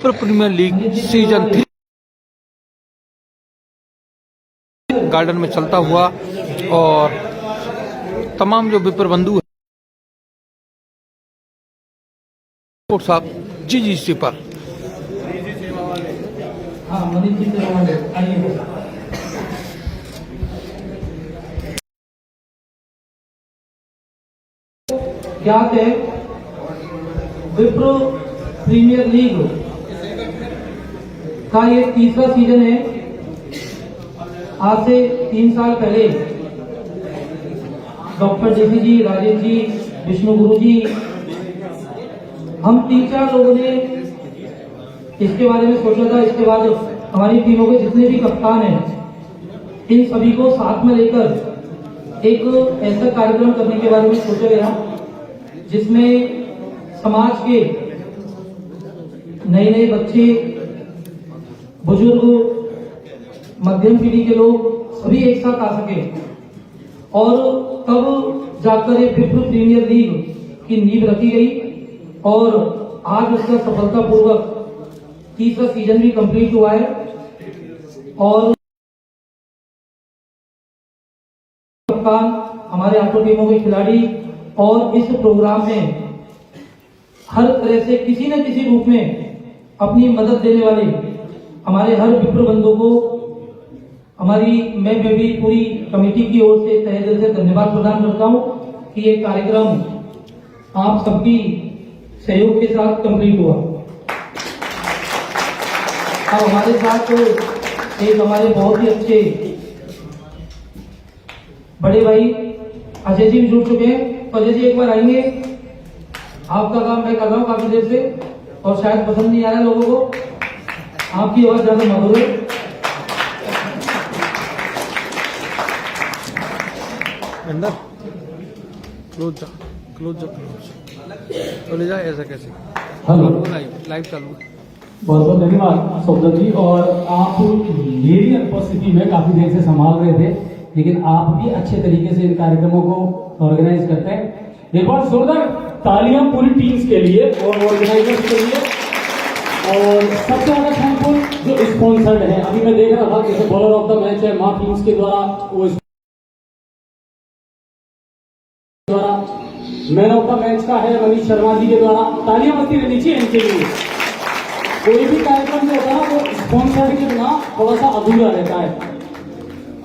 Premiere league season 3 garden में चलता हुआ और तमाम जो विप्र बंधु साहब जी पर क्या है विप्रो प्रीमियर लीग का ये तीसरा सीजन है। आज से 3 साल पहले डॉक्टर जेसी जी, राजेश जी, विष्णु गुरु जी, हम 3-4 लोगों ने इसके बारे में सोचा था। इसके बाद हमारी टीमों के जितने भी कप्तान हैं, इन सभी को साथ में लेकर एक ऐसा कार्यक्रम करने के बारे में सोचा गया जिसमें समाज के नए बच्चे, बुजुर्ग, मध्यम पीढ़ी के लोग सभी एक साथ आ सके और तब जाकर एक विप्र प्रीमियर लीग की नींव रखी गई और आज उसका सफलतापूर्वक तीसरा सीजन भी कंप्लीट हुआ है। और कप्तान, हमारे आठों टीमों के खिलाड़ी और इस प्रोग्राम में हर तरह से किसी न किसी रूप में अपनी मदद देने वाले हमारे हर विप्र बंधुओं को मैं भी पूरी कमेटी की ओर से तहे दिल से धन्यवाद प्रदान करता हूं कि ये कार्यक्रम आप सबकी सहयोग के साथ कंप्लीट हुआ। अब हमारे साथ एक हमारे बहुत ही अच्छे बड़े भाई अजय जी भी जुड़ चुके हैं। तो अजय जी एक बार आएंगे। आपका काम मैं कर रहा हूँ काफी देर से और शायद पसंद नहीं आ रहा है लोगों को, आपकी आवाज ज्यादा मधुर है। अंदर क्लोज तो ले जाए ऐसा कैसे। हेलो, लाइव चालू है। बहुत बहुत धन्यवाद सौदा जी। और आप मेरी उपस्थिति में काफी देर से संभाल रहे थे, लेकिन आप भी अच्छे तरीके से इन कार्यक्रमों को ऑर्गेनाइज करते हैं। एक बार जोरदार तालियां पूरी टीम्स के लिए और ऑर्गेनाइजर्स के लिए। और सबसे ज्यादा थैंकफुल जो स्पॉन्सर्ड है। अभी मैं देख रहा था जैसे बॉलर ऑफ द मैच है मां टीम्स के द्वारा, वो मैन ऑफ द मैच का है मनीष शर्मा जी के द्वारा। तालियां बजती रहनी चाहिए इनके लिए। कोई भी कार्यक्रम जो होता है ना वो स्पॉन्सर्ड के बिना थोड़ा सा अधूरा रहता है।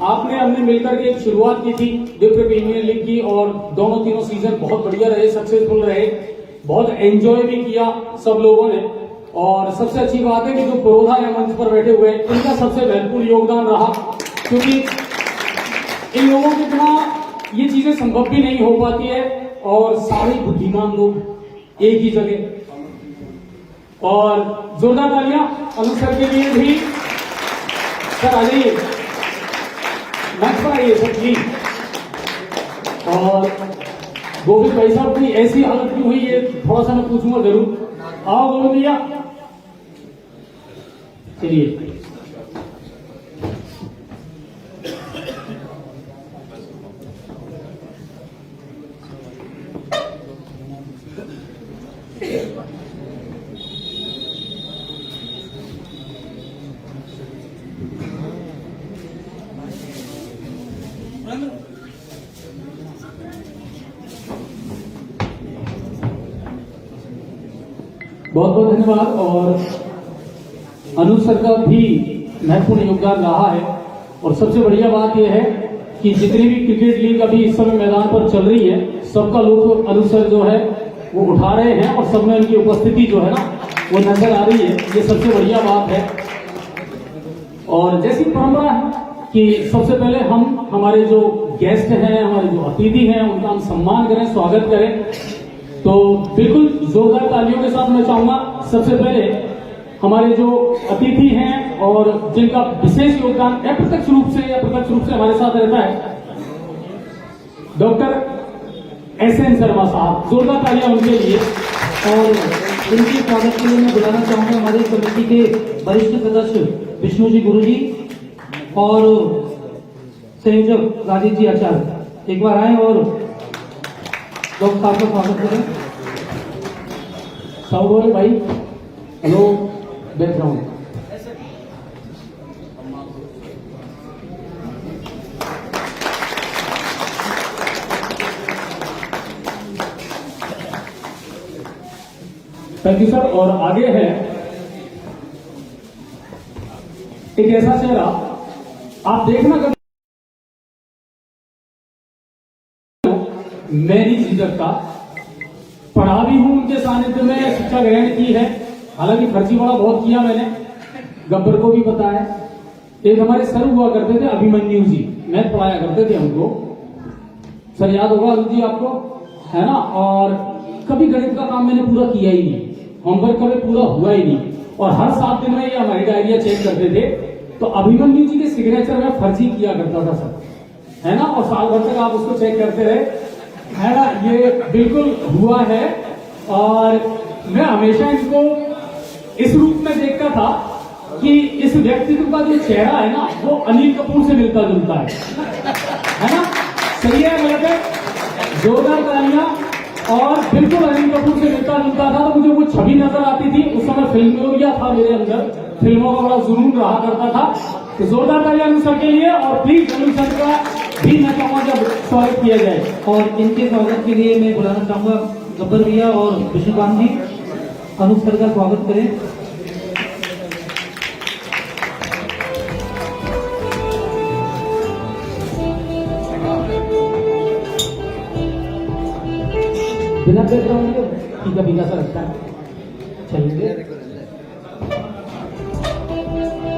आपने हमने मिलकर के एक शुरुआत की थी विप्र प्रीमियर लीग की और दोनों तीनों सीजन बहुत बढ़िया रहे, सक्सेसफुल रहे, बहुत एंजॉय भी किया सब लोगों ने। और सबसे अच्छी बात है कि जो पुरोधा या मंच पर बैठे हुए इनका सबसे महत्वपूर्ण योगदान रहा, क्योंकि इन लोगों के बिना ये चीजें संभव भी नहीं हो पाती है। और सारे बुद्धिमान लोग एक ही जगह। और जोरदार तालियां अनुसर के लिए भी। सर आ जाइए, मंच पर आइए सर प्लीज। और गोविंद भाई साहब की ऐसी हालत क्यों हुई है थोड़ा सा मैं पूछूंगा जरूर। आओ गोविंद भैया, चलिए। बहुत बहुत धन्यवाद। और अनुज सर का भी महत्वपूर्ण योगदान रहा है। और सबसे बढ़िया बात यह है कि जितनी भी क्रिकेट लीग अभी इस समय मैदान पर चल रही है, सबका लुत्फ अनुज सर जो है वो उठा रहे हैं और सब में उनकी उपस्थिति जो है ना वो नजर आ रही है। ये सबसे बढ़िया बात है। और जैसी परंपरा है कि सबसे पहले हम हमारे जो गेस्ट हैं, हमारे जो अतिथि हैं, उनका हम सम्मान करें, स्वागत करें। तो बिल्कुल जोरदार तालियों के साथ मैं चाहूंगा सबसे पहले हमारे जो अतिथि हैं और जिनका विशेष योगदान अप्रत्यक्ष रूप से या प्रत्यक्ष रूप से हमारे साथ रहता है, डॉक्टर एसएन शर्मा साहब। जोरदार तालियां उनके लिए। और इनके स्वागत के लिए मैं बुलाना चाहूंगा हमारे कमेटी के वरिष्ठ सदस्य विष्णु जी, गुरु जी और संयोजक राजेश जी आचार्य। एक बार आए और लोग साहब का स्वागत करें। साहब भाई, hello, background. Thank you sir. और आगे है एक ऐसा चेहरा, आप देखना कभी मैंने झिझक का पढ़ा भी हूं उनके सानिध्य में, शिक्षा ग्रहण की है, हालांकि फर्जीवाड़ा बहुत किया मैंने, गब्बर को भी पता है। एक हमारे सर हुआ करते थे अभिमन्यु जी, मैथ पढ़ाया करते थे हमको, सर याद होगा अरुण जी आपको, है ना। और कभी गणित का काम मैंने पूरा किया ही नहीं, होमवर्क कभी पूरा हुआ ही नहीं, और हर 7 दिन में ये हमारी डायरिया चेक करते थे। तो अभिमन्यु जी के सिग्नेचर में फर्जी किया करता था सर, है ना, और साल भर तक आप उसको चेक करते रहे, है ना। ये बिल्कुल हुआ है। और मैं हमेशा इनको इस रूप में देखता था कि इस व्यक्तित्व का जो चेहरा है ना वो अनिल कपूर से मिलता जुलता है ना। सही है गलत है? जोरदार तालियां। और बिल्कुल अनिल कपूर से मिलता जुलता था, तो मुझे वो छवि नजर आती थी। उस समय फिल्मोरिया था मेरे अंदर, फिल्मों का बड़ा जुनून रहा करता था। तो जोरदार तालियां अनु सर के लिए, और प्लीज अनु सर का भी मैं चाहूंगा जब स्वागत किया जाए। और इनके स्वागत के लिए मैं बुलाना चाहूंगा गब्बर भैया और विष्णुकांत जी, अनूप सर का स्वागत करें। बिना बैकग्राउंड के फीका फीका सा लगता है, चलिए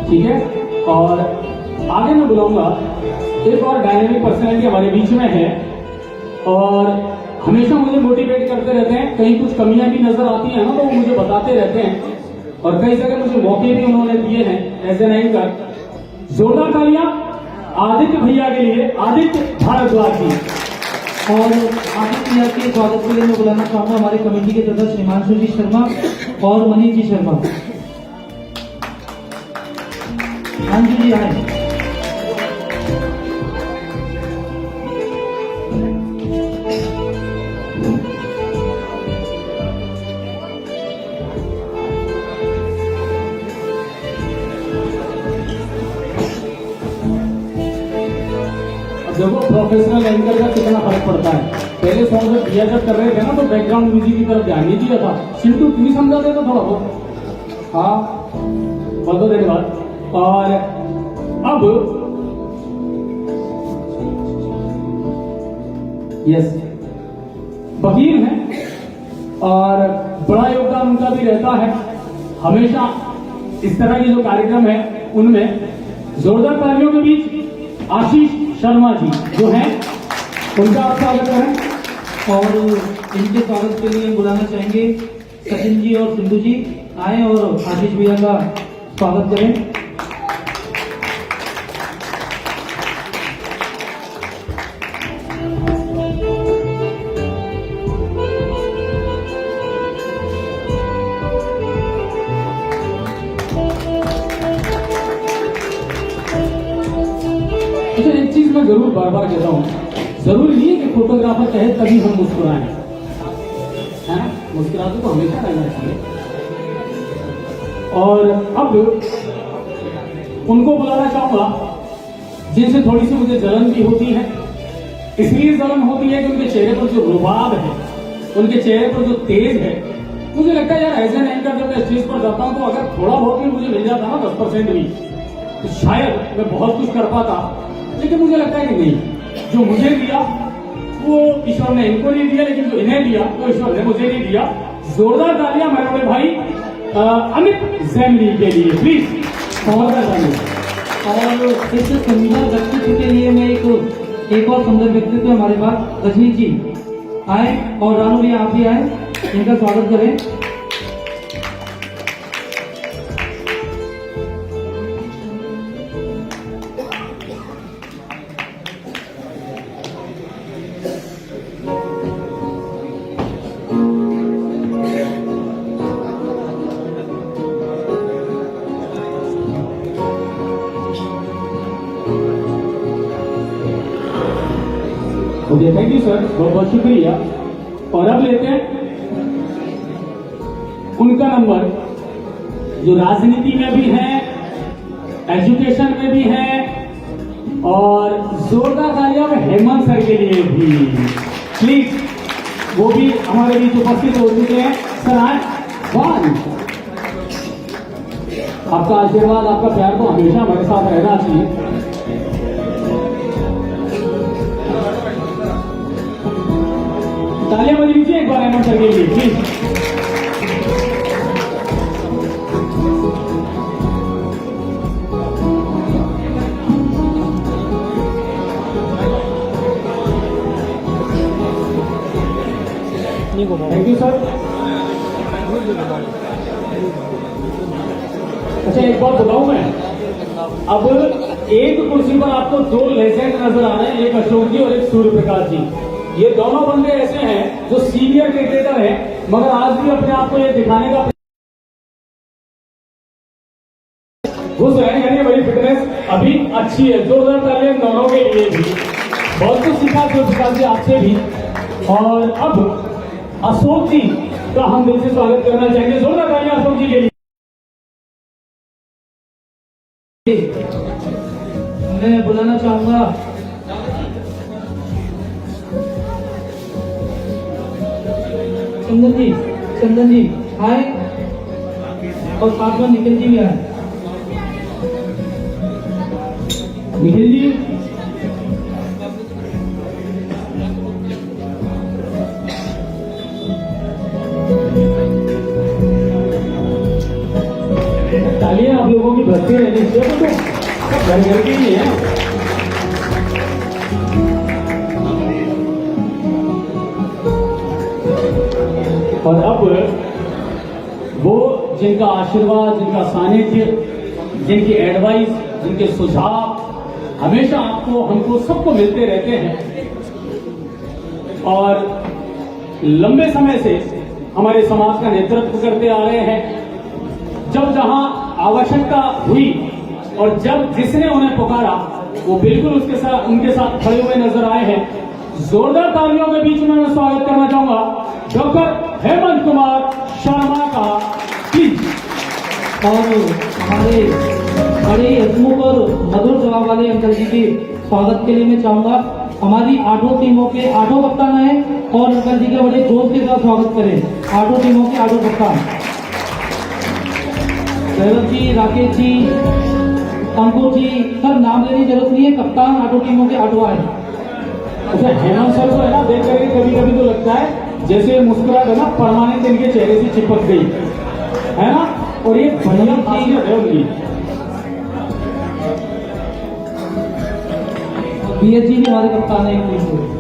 ठीक है। और आगे मैं बुलाऊंगा एक और डायनेमिक पर्सनैलिटी हमारे बीच में है, और हमेशा मुझे मोटिवेट करते रहते हैं। कहीं कुछ कमियां भी नजर आती हैं ना तो वो मुझे बताते रहते हैं, और कई जगह मुझे मौके भी उन्होंने दिए हैं एज एन एंकर। जोरदार तालियां आदित्य भैया के लिए, आदित्य भारद्वाज जी। और आदित्य भैया के स्वागत के लिए मैं बुलाना चाहूंगा हमारे कमेटी के सदस्य हिमांशु जी शर्मा और मनीष जी शर्मा। हिमांशु जी आए। देखो प्रोफेशनल एंकर का कितना फर्क पड़ता है। पहले सॉन्ग जब दिया जब कर रहे थे ना तो बैकग्राउंड म्यूजिक की तरफ ध्यान नहीं दिया था, सिंटू तुम ही समझा दे तो थोड़ा बहुत। हाँ बहुत बहुत धन्यवाद। और अब यस वकील हैं और बड़ा योगदान उनका भी रहता है हमेशा इस तरह के जो कार्यक्रम है उनमें। जोरदार तालियों के बीच आशीष शर्मा जी जो हैं उनका आप स्वागत करें। और इनके स्वागत के लिए बुलाना चाहेंगे सचिन जी और सिंधु जी, आए और आशीष भैया का स्वागत करें। अच्छा एक चीज मैं जरूर बार बार कहता हूँ, जरूरी नहीं है कि फोटोग्राफर कहे तभी हम मुस्कुराएं, है ना। मुस्कुराते तो हमेशा रहना चाहिए। और अब उनको बुलाना चाहूंगा जिनसे थोड़ी सी मुझे जलन भी होती है। इसलिए जलन होती है कि उनके चेहरे पर जो रुबाब है, उनके चेहरे पर जो तेज है, मुझे लगता है यार एज एन एंकर जब मैं स्टेज पर जाता हूं तो अगर थोड़ा बहुत भी मुझे मिल जाता ना 10% भी, तो शायद मैं बहुत कुछ कर पाता। लेकिन मुझे लगता है कि नहीं, जो मुझे दिया वो ईश्वर ने इनको नहीं दिया, लेकिन जो इन्हें दिया वो ईश्वर ने मुझे नहीं दिया। जोरदार तालियां मेरे बड़े भाई अमित जैनली के लिए प्लीज, जोरदार तालियां। और इस सुंदर व्यक्तित्व के लिए मैं एक और सुंदर व्यक्तित्व हमारे पास रजनीश जी आए, और रानू भैया आप भी आए, इनका स्वागत करें। ओके थैंक यू सर, बहुत बहुत शुक्रिया। और अब लेते हैं उनका नंबर जो राजनीति में भी हैं, एजुकेशन में भी हैं, और जोरदार तालियां में हेमंत सर के लिए भी प्लीज, वो भी हमारे बीच उपस्थित हो चुके हैं। सर आए, आपका आशीर्वाद, आपका प्यार तो हमेशा हमारे साथ रहना चाहिए। तालियां बजा लीजिए एक बार हेमंत सर के लिए प्लीज। Thank you sir. अच्छा एक बात बताऊं मैं, अब एक कुर्सी पर आपको दो लेजेंड नजर आ रहे हैं, एक अशोक जी और एक सूर्य प्रकाश जी। ये दोनों बंदे ऐसे हैं जो सीनियर क्रिकेटर हैं, मगर आज भी अपने आप को ये दिखाने का घुस रहे हैं, यानी बड़ी फिटनेस अभी अच्छी है। जोरदार तालियां दोनों के लिए भी। बहुत कुछ सीखा सूर्य प्रकाश जी आपसे भी। और अब अशोक जी का हम दिल से स्वागत करना चाहेंगे। जोरदार तालियां अशोक जी के लिए। मैं बुलाना चाहूंगा चंदन जी आए, और साथ में निखिल जी भी आए। निखिल जी, तालियां आप लोगों की भरती रहनी चाहिए, तो घर घर के ही है। और अब वो जिनका आशीर्वाद, जिनका सानिध्य, जिनकी एडवाइस, जिनके सुझाव हमेशा आपको, हमको, सबको मिलते रहते हैं, और लंबे समय से हमारे समाज का नेतृत्व करते आ रहे हैं। जब जहां आवश्यकता हुई और जब जिसने उन्हें पुकारा, वो बिल्कुल उनके साथ खड़े हुए नजर आए हैं। जोरदार तालियों के बीच में मैं स्वागत करना चाहूंगा डॉक्टर हेमंत कुमार शर्मा का, प्लीज। और हमारे बड़े हसमुख और मधुर जवाब वाले अंकल जी के स्वागत के लिए मैं चाहूंगा हमारी 8 टीमों के 8 कप्तान आए और अंकल जी के बड़े जोश के साथ स्वागत करें। 8 टीमों के 8 कप्तान, भैरव जी, राकेश जी, अंकुर जी, सर नाम लेने की जरूरत नहीं है, कप्तान 8 टीमों के 8 आए। अच्छा, हेमंत सर को है ना देख करके कभी कभी तो लगता है जैसे मुस्कुराहट है ना परमानेंट इनके चेहरे से चिपक गई है ना, और ये बढ़िया खासियत है उनकी। बीएस जी भी हमारे कप्तान है एक टीम से।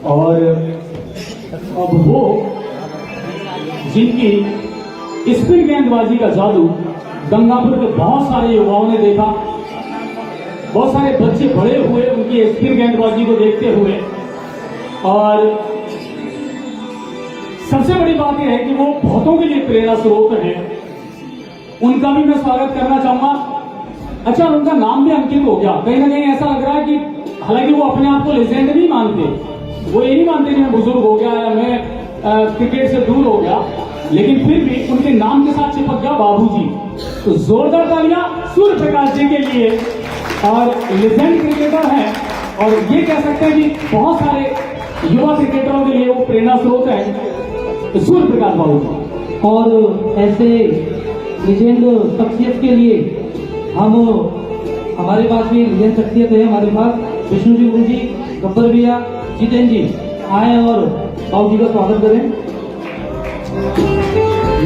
और अब वो जिनकी स्पिन गेंदबाजी का जादू गंगापुर के बहुत सारे युवाओं ने देखा, बहुत सारे बच्चे बड़े हुए उनकी स्पिन गेंदबाजी को देखते हुए, और सबसे बड़ी बात यह है कि वो बहुतों के लिए प्रेरणा स्रोत है। उनका भी मैं स्वागत करना चाहूंगा। अच्छा, उनका नाम भी अंकित हो गया, कहीं ना कहीं ऐसा लग रहा है कि हालांकि वो अपने आप को लेजेंड नहीं मानते, वो ये नहीं मानते कि मैं बुजुर्ग हो गया या मैं क्रिकेट से दूर हो गया, लेकिन फिर भी उनके नाम के साथ चिपक गया बाबूजी। तो जोरदार तालियां सूर्य प्रकाश जी के लिए, और लेजेंड क्रिकेटर हैं, और ये कह सकते हैं कि बहुत सारे युवा क्रिकेटरों के लिए वो प्रेरणा स्रोत है, तो सूर्य प्रकाश बाबू। और ऐसे लेजेंड शख्सियत के लिए हमारे पास भी लेजेंड शख्सियत है। हमारे पास विष्णु जी, गुरु जी, गब्बर भैया, जितेंद्र जी आए और बाबू जी का स्वागत करें।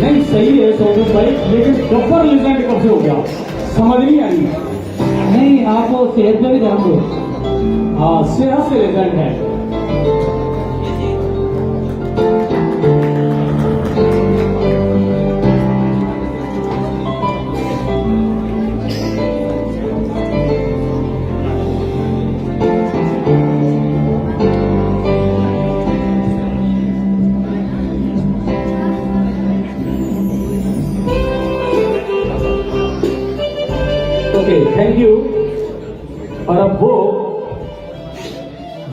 नहीं सही है सौगत भाई, लेकिन गब्बर लेजेंड कब से हो गया समझ नहीं आई। नहीं, आप सेहत पे भी ध्यान दो। हाँ, सेहत से लेजेंड है। और अब वो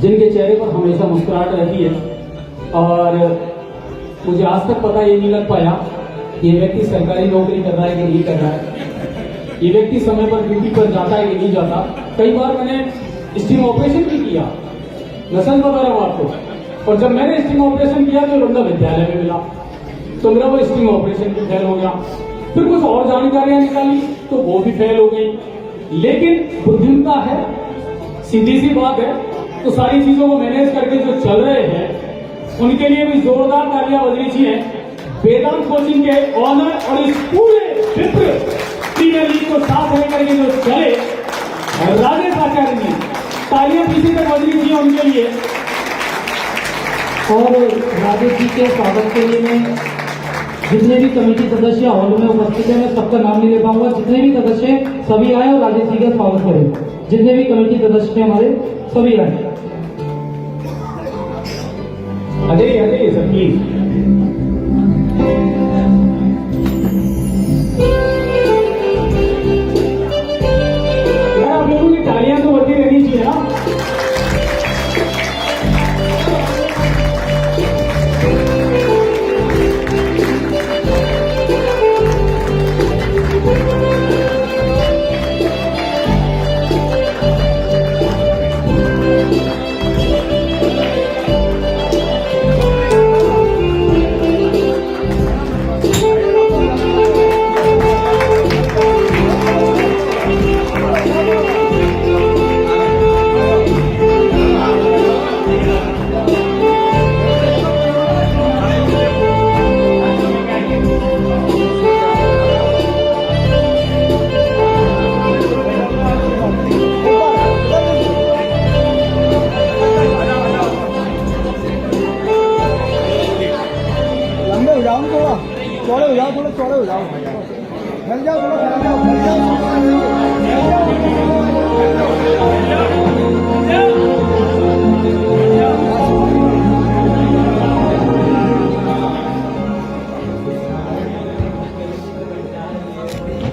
जिनके चेहरे पर हमेशा मुस्कुराहट रहती है, और मुझे आज तक पता ये नहीं लग पाया कि ये व्यक्ति सरकारी नौकरी कर रहा है कि नहीं कर रहा है, ये व्यक्ति समय पर ड्यूटी पर जाता है कि नहीं जाता। कई बार मैंने स्टिंग ऑपरेशन भी किया, नसल बता रहा हूं आपको, और जब मैंने स्टिंग ऑपरेशन किया तो बंदा विद्यालय में मिला, तो मेरा वो स्टिंग ऑपरेशन भी फेल हो गया। फिर कुछ और जानकारियां निकाली तो वो भी फेल हो गई। लेकिन बुद्धिमत्ता है, सीधी सी बात है, तो सारी चीजों को मैनेज करके जो चल रहे हैं उनके लिए भी जोरदार तालियां बजनी चाहिए। वेदांत कोचिंग के ऑनर और इस पूरे विप्र प्रीमियर लीग को साथ लेकर के जो चले राजेश आचार्य जी, तालियां पीछे तक बजनी चाहिए उनके लिए। और राजेश जी के स्वागत के लिए मैं जितने भी कमेटी सदस्य हॉल में उपस्थित है, मैं सबका नाम नहीं ले पाऊंगा, जितने भी सदस्य सभी आए और राजेश जी का स्वागत करें। जितने भी कमेटी सदस्य हमारे सभी आए। Ajay sir please. आप लोगों की तालियां तो बजती रहनी चाहिए ना। चौड़े हो जाओ, थोड़ा चौड़े हो जाओ, फैल जाओ, थोड़ा फैल जाओ, फैल जाओ,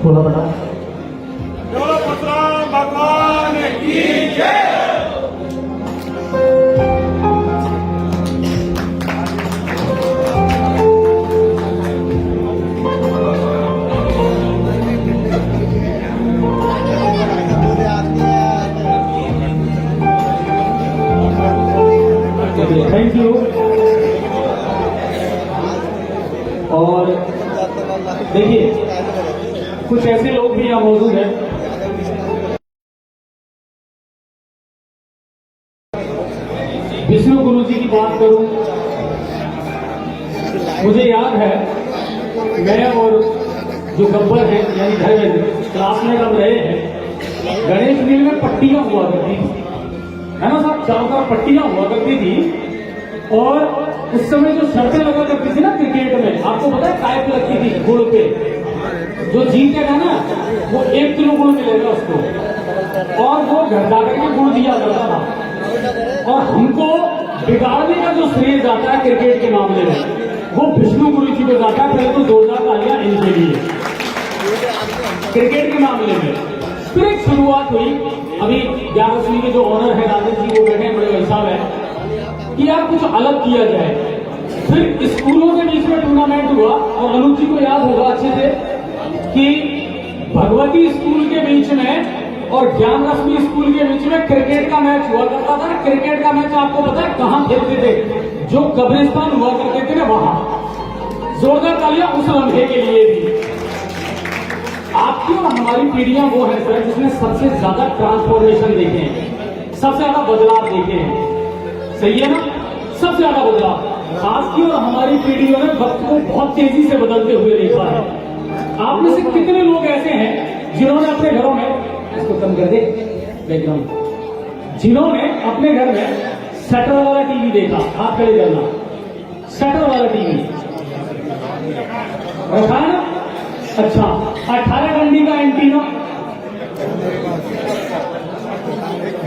बोला बेटा। बोलो परशुराम भगवान की जय। Thank you. और देखिए कुछ ऐसे लोग भी यहाँ मौजूद हैं, विष्णु गुरु जी की बात करूं, मुझे याद है मैं और जो गब्बर है यानी धर्मेंद्र क्लास में हम रहे हैं, गणेश मील में पट्टियां हुआ करती थी, है ना साहब, चारों तरफ पट्टियां हुआ करती थी। और उस समय जो शर्तें लगा करती थी ना क्रिकेट में, आपको पता है कायप लगती थी गुड़ पे, जो जीतेगा ना वो 1 किलो गुड़ मिलेगा उसको, और वो घर जाकर के गुड़ दिया करता था। और हमको बिगाड़ने का जो श्रेय जाता है क्रिकेट के मामले में वो विष्णु गुरु जी को जाता है। पहले तो जोरदार तालियां इनके लिए क्रिकेट के मामले में। फिर एक शुरुआत हुई, अभी 11वीं के जो ऑनर है राजेश जी वो बैठे हैं, बड़े भाई साहब है, कि यार कुछ अलग किया जाए। फिर स्कूलों के बीच में टूर्नामेंट हुआ, और अनुज जी को याद होगा अच्छे से कि भगवती स्कूल के बीच में और ज्ञान रश्मि स्कूल के बीच में क्रिकेट का मैच हुआ करता था। क्रिकेट का मैच आपको पता है कहां खेलते थे? जो कब्रिस्तान हुआ करते थे ना वहां। जोरदार तालियां उस लम्हे के लिए भी। आपकी और हमारी पीढ़ियां वो है सर जिसने सबसे ज्यादा ट्रांसफॉर्मेशन देखे हैं, सबसे ज्यादा बदलाव देखे हैं, सही है ना? सबसे ज्यादा बदलाव आपकी और हमारी पीढ़ियों ने वक्त को बहुत तेजी से बदलते हुए देखा है। आप में से कितने लोग ऐसे हैं जिन्होंने अपने घरों में, इसको कम कर दे बैकग्राउंड, जिन्होंने अपने घर में शटर वाला टीवी देखा? हाथ खड़े करना। शटर वाला टीवी रखा है ना? अच्छा, 18 डंडी का एंटीना,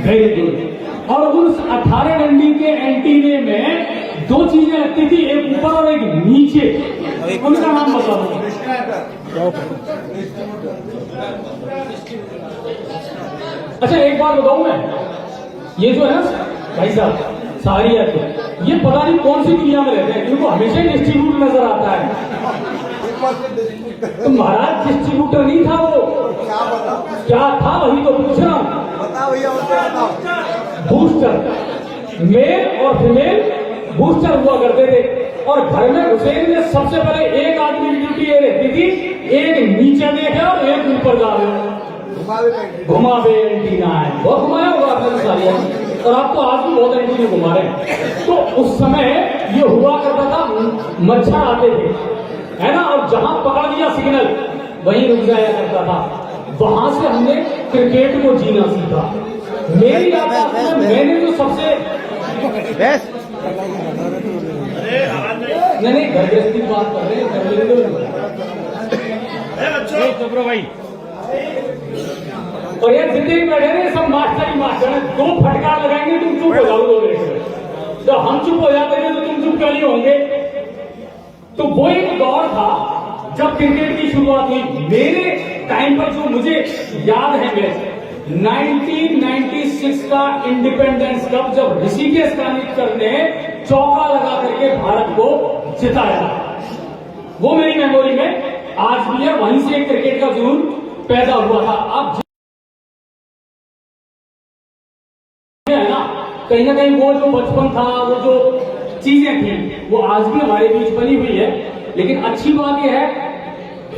वेरी गुड। और उस 18 डंडी के एंटीने में 2 चीजें लगती थी, एक ऊपर और एक नीचे, उनका नाम बताओ। अच्छा एक बात बताऊं मैं, ये जो है ना भाई साहब सारी है ये पता नहीं कौन सी दुनिया में रहते हैं, इनको हमेशा ही डिस्ट्रीब्यूटर नजर आता है। तो महाराज डिस्ट्रीब्यूटर नहीं था वो, क्या था वही तो पूछ रहा हूं। बूस्टर, मेल और फीमेल बूस्टर हुआ करते थे। और घर में हुसैन ने सबसे पहले एक आदमी की ड्यूटी ये रहती थी, एक नीचे देखे और एक ऊपर जावे, घुमावे एंटीना है। बहुत घुमाया होगा आपने सारी, और आप तो आज भी बहुत एंटीना घुमा रहे हैं। तो उस समय ये हुआ करता था, मच्छर आते थे है ना, और जहां पकड़ लिया सिग्नल वहीं रुक जाया करता था। वहां से हमने क्रिकेट को जीना सीखा। मेरी याद में मैंने जो सबसे नहीं घर गृहस्थी की बात कर रहे हैं भाई, और यार जितने भी बैठे रहे सब मास्टर ही मास्टर है। दो फटकार लगाएंगे तुम चुप हो जाओ, दो तो हम चुप हो जाते थे तो तुम चुप क्यों नहीं होंगे। तो वो एक दौर था जब क्रिकेट की शुरुआत हुई। मेरे टाइम पर जो मुझे याद है मैं 1996 का इंडिपेंडेंस कप जब ऋषिकेश कानिटकर ने चौका लगा करके भारत को जिताया, वो मेरी मेमोरी में आज भी है। वहीं से क्रिकेट का जुनून पैदा हुआ था। अब है ना कहीं वो जो बचपन था, वो जो चीजें थी, वो आज भी हमारे बीच बनी हुई है। लेकिन अच्छी बात यह है,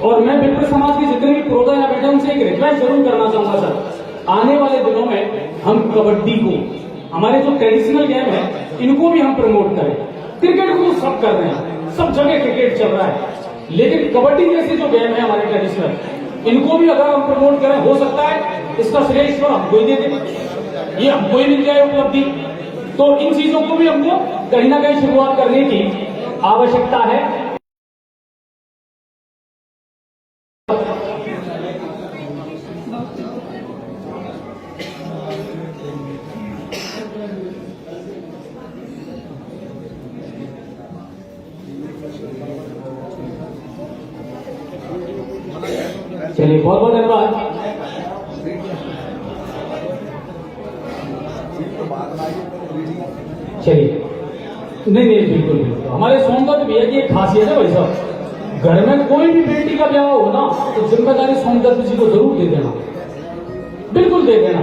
और मैं विप्र समाज के जितने भी प्रोदा यहाँ बैठे उनसे एक रिक्वेस्ट जरूर करना चाहूंगा सर, आने वाले दिनों में हम कबड्डी को, हमारे जो ट्रेडिशनल गेम है, इनको भी हम प्रमोट करें। क्रिकेट को तो सब कर रहे हैं, सब जगह क्रिकेट चल रहा है, लेकिन कबड्डी जैसे जो गेम है हमारे ट्रेडिशनल, इनको भी अगर हम प्रमोट करें, हो सकता है इसका श्रेय ईश्वर हमको ही दे दे, ये हमको ही मिल जाए उपलब्धि। तो इन चीजों को भी हमको कहीं ना कहीं शुरुआत करने की आवश्यकता है। चलिए बहुत बहुत धन्यवाद। चलिए नहीं बिल्कुल बिल्कुल, हमारे सोमदत्त भैया की एक खासियत है भाई साहब, घर में कोई भी बेटी का ब्याह हो ना तो जिम्मेदारी सोमदत्त जी को जरूर दे देना, बिल्कुल दे देना।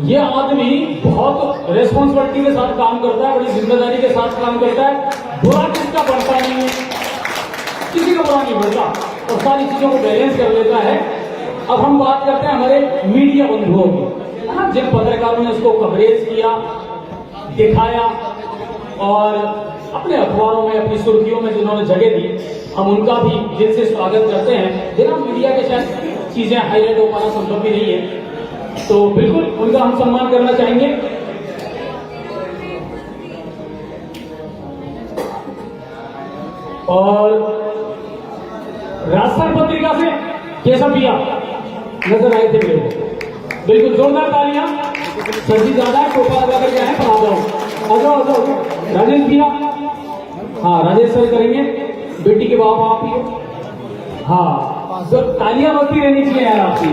ये आदमी बहुत रेस्पॉन्सिबिलिटी के साथ काम करता है, बड़ी जिम्मेदारी के साथ काम करता है। बुरा किसका बनता नहीं है, किसी का बुरा नहीं बनता, और सारी चीजों को बैलेंस कर लेता है। अब हम बात करते हैं हमारे मीडिया बंधुओं की, है ना, जिन पत्रकारों ने उसको कवरेज किया, दिखाया और अपने अखबारों में, अपनी सुर्खियों में जिन्होंने जगह दी, हम उनका भी दिल से स्वागत करते हैं। बिना मीडिया के शायद चीजें हाईलाइट हो पाना संभव भी नहीं है, तो बिल्कुल उनका हम सम्मान करना चाहेंगे। और राजस्थान पत्रिका से केशव भैया नजर आए थे मेरे को, बिल्कुल जोरदार तालियां। सर्दी ज्यादा है, टोपा लगा करके आए, पर आ जाओ राजेश भैया। हाँ राजेश सर करेंगे, बेटी के बाप आप ही। हाँ तो तालियां बजती रहनी चाहिए यार आपकी।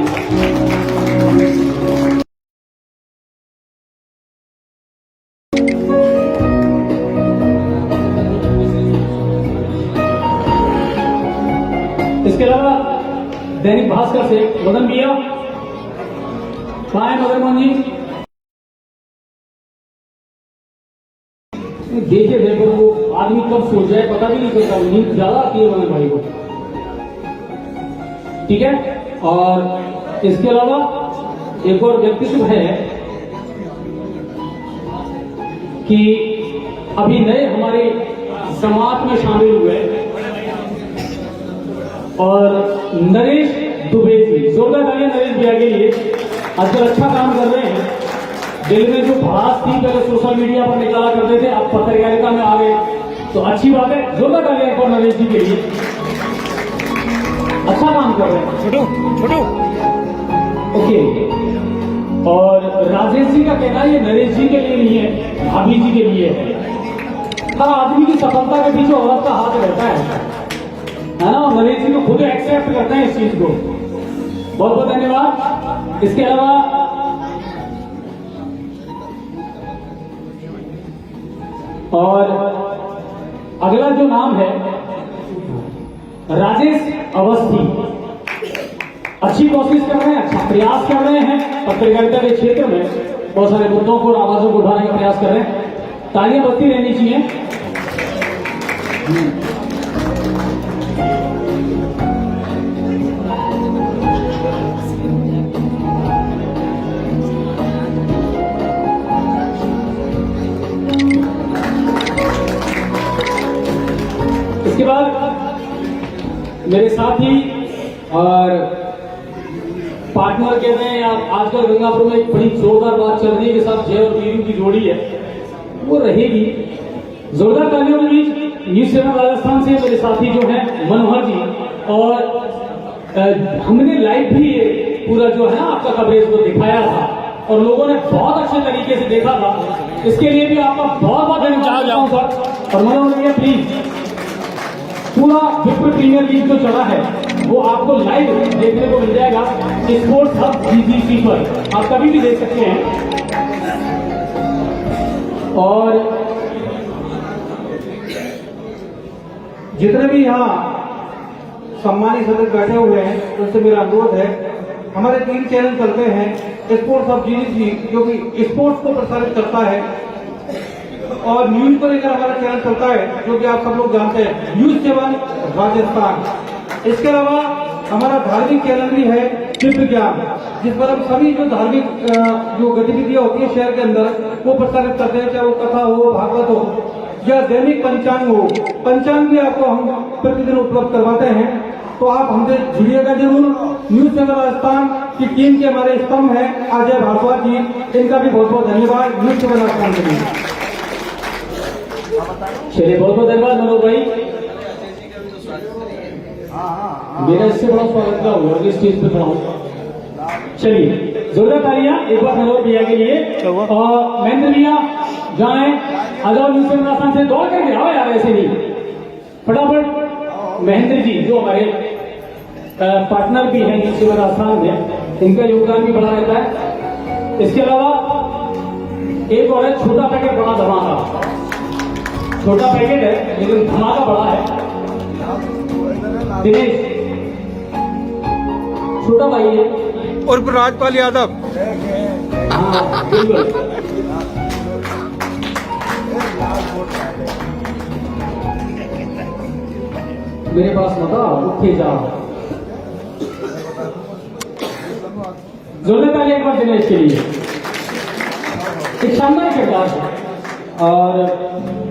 इसके अलावा दैनिक भास्कर से मदन भैया, कहाँ है मदन मोहन जी? देखिए देखो वो आदमी कब सो जाए पता भी नहीं चलता, नींद ज्यादा आती है मदन भाई को, ठीक है। और इसके अलावा एक और व्यक्तित्व है कि अभी नए हमारे समाज में शामिल हुए, और नरेश दुबे जी, जोरदार तालियां नरेश भैया के लिए, आजकल अच्छा काम कर रहे हैं। दिल में जो भड़ास थी पहले सोशल मीडिया पर निकाला करते थे, अब पत्रकारिता में आ गए, तो अच्छी बात है। जोरदार तालियां पर नरेश जी के लिए, अच्छा काम कर रहे हैं। छोटू ओके। और राजेश जी का कहना है ये नरेश जी के लिए नहीं है, भाभी जी के लिए है। हर आदमी की सफलता के पीछे औरत का हाथ रहता है ना, नरेश जी को खुद एक्सेप्ट करते हैं इस चीज को। बहुत बहुत धन्यवाद। इसके अलावा और अगला जो नाम है राजेश अवस्थी, अच्छी कोशिश कर रहे हैं, अच्छा प्रयास कर रहे हैं, पत्रकारिता के क्षेत्र में बहुत सारे मुद्दों को और आवाजों को उठाने का प्रयास कर रहे हैं। तालियां बजती रहनी चाहिए। इसके बाद मेरे साथी और पार्टनर कहते हैं, या आजकल गंगापुर में एक बड़ी जोरदार बात चल रही है कि साहब जय और वीरू की जोड़ी है, वो रहेगी। जोरदार तालियों के बीच न्यूज 7 राजस्थान से मेरे साथी जो हैं मनोहर जी, और हमने लाइव भी पूरा जो है ना आपका कवरेज को दिखाया था और लोगों ने बहुत अच्छे तरीके से देखा था। इसके लिए भी आपका बहुत बहुत धन्यवाद करता हूं सर। और मनोहर भैया प्लीज, पूरा विश्व प्रीमियर लीग जो चला है वो आपको लाइव देखने को मिल जाएगा स्पोर्ट्स हब GGC पर, आप कभी भी देख सकते हैं। और जितने भी यहाँ सम्मानित सदस्य बैठे हुए हैं उनसे मेरा अनुरोध है, हमारे 3 चैनल चलते हैं। स्पोर्ट्स हब GGC जो कि स्पोर्ट्स को प्रसारित करता है, और न्यूज को लेकर हमारा चैनल चलता है जो कि आप सब लोग जानते हैं, न्यूज 7 राजस्थान। इसके अलावा हमारा धार्मिक चैनल भी है दिव्य ज्ञान, जिस पर हम सभी जो धार्मिक जो गतिविधियां होती है शहर के अंदर वो प्रसारित करते हैं, चाहे वो कथा हो, भागवत हो या दैनिक पंचांग हो। पंचांग भी आपको हम प्रतिदिन उपलब्ध करवाते हैं, तो आप हमसे जुड़िएगा जरूर। न्यूज 7 राजस्थान की टीम के हमारे स्तंभ है अजय भारद्वाज जी, इनका भी बहुत बहुत धन्यवाद न्यूज 7 राजस्थान के लिए। चलिए बहुत बहुत धन्यवाद मनोज भाई, मेरा इससे बड़ा स्वागत हुआ कि स्टेज पे खड़ा हूं। चलिए जोरदार तालियां एक बार मनोज भैया के लिए। और महेंद्र भैया जाए आ जाओ न्यूज 7 राजस्थान से, दौड़ करके आओ यार, ऐसे नहीं फटाफट। महेंद्र जी जो हमारे पार्टनर भी हैं न्यूज 7 राजस्थान में, इनका योगदान भी बड़ा रहता है। इसके अलावा एक और है छोटा पैकेट बड़ा धमाका। छोटा पैकेट है लेकिन धमाका बड़ा है। दिनेश छोटा भाई है उर्फ राजपाल यादव। हाँ बिल्कुल। मेरे पास बता उठे जा। जोरदार ताली एक बार दिनेश के लिए, एक शानदार किरदार है। और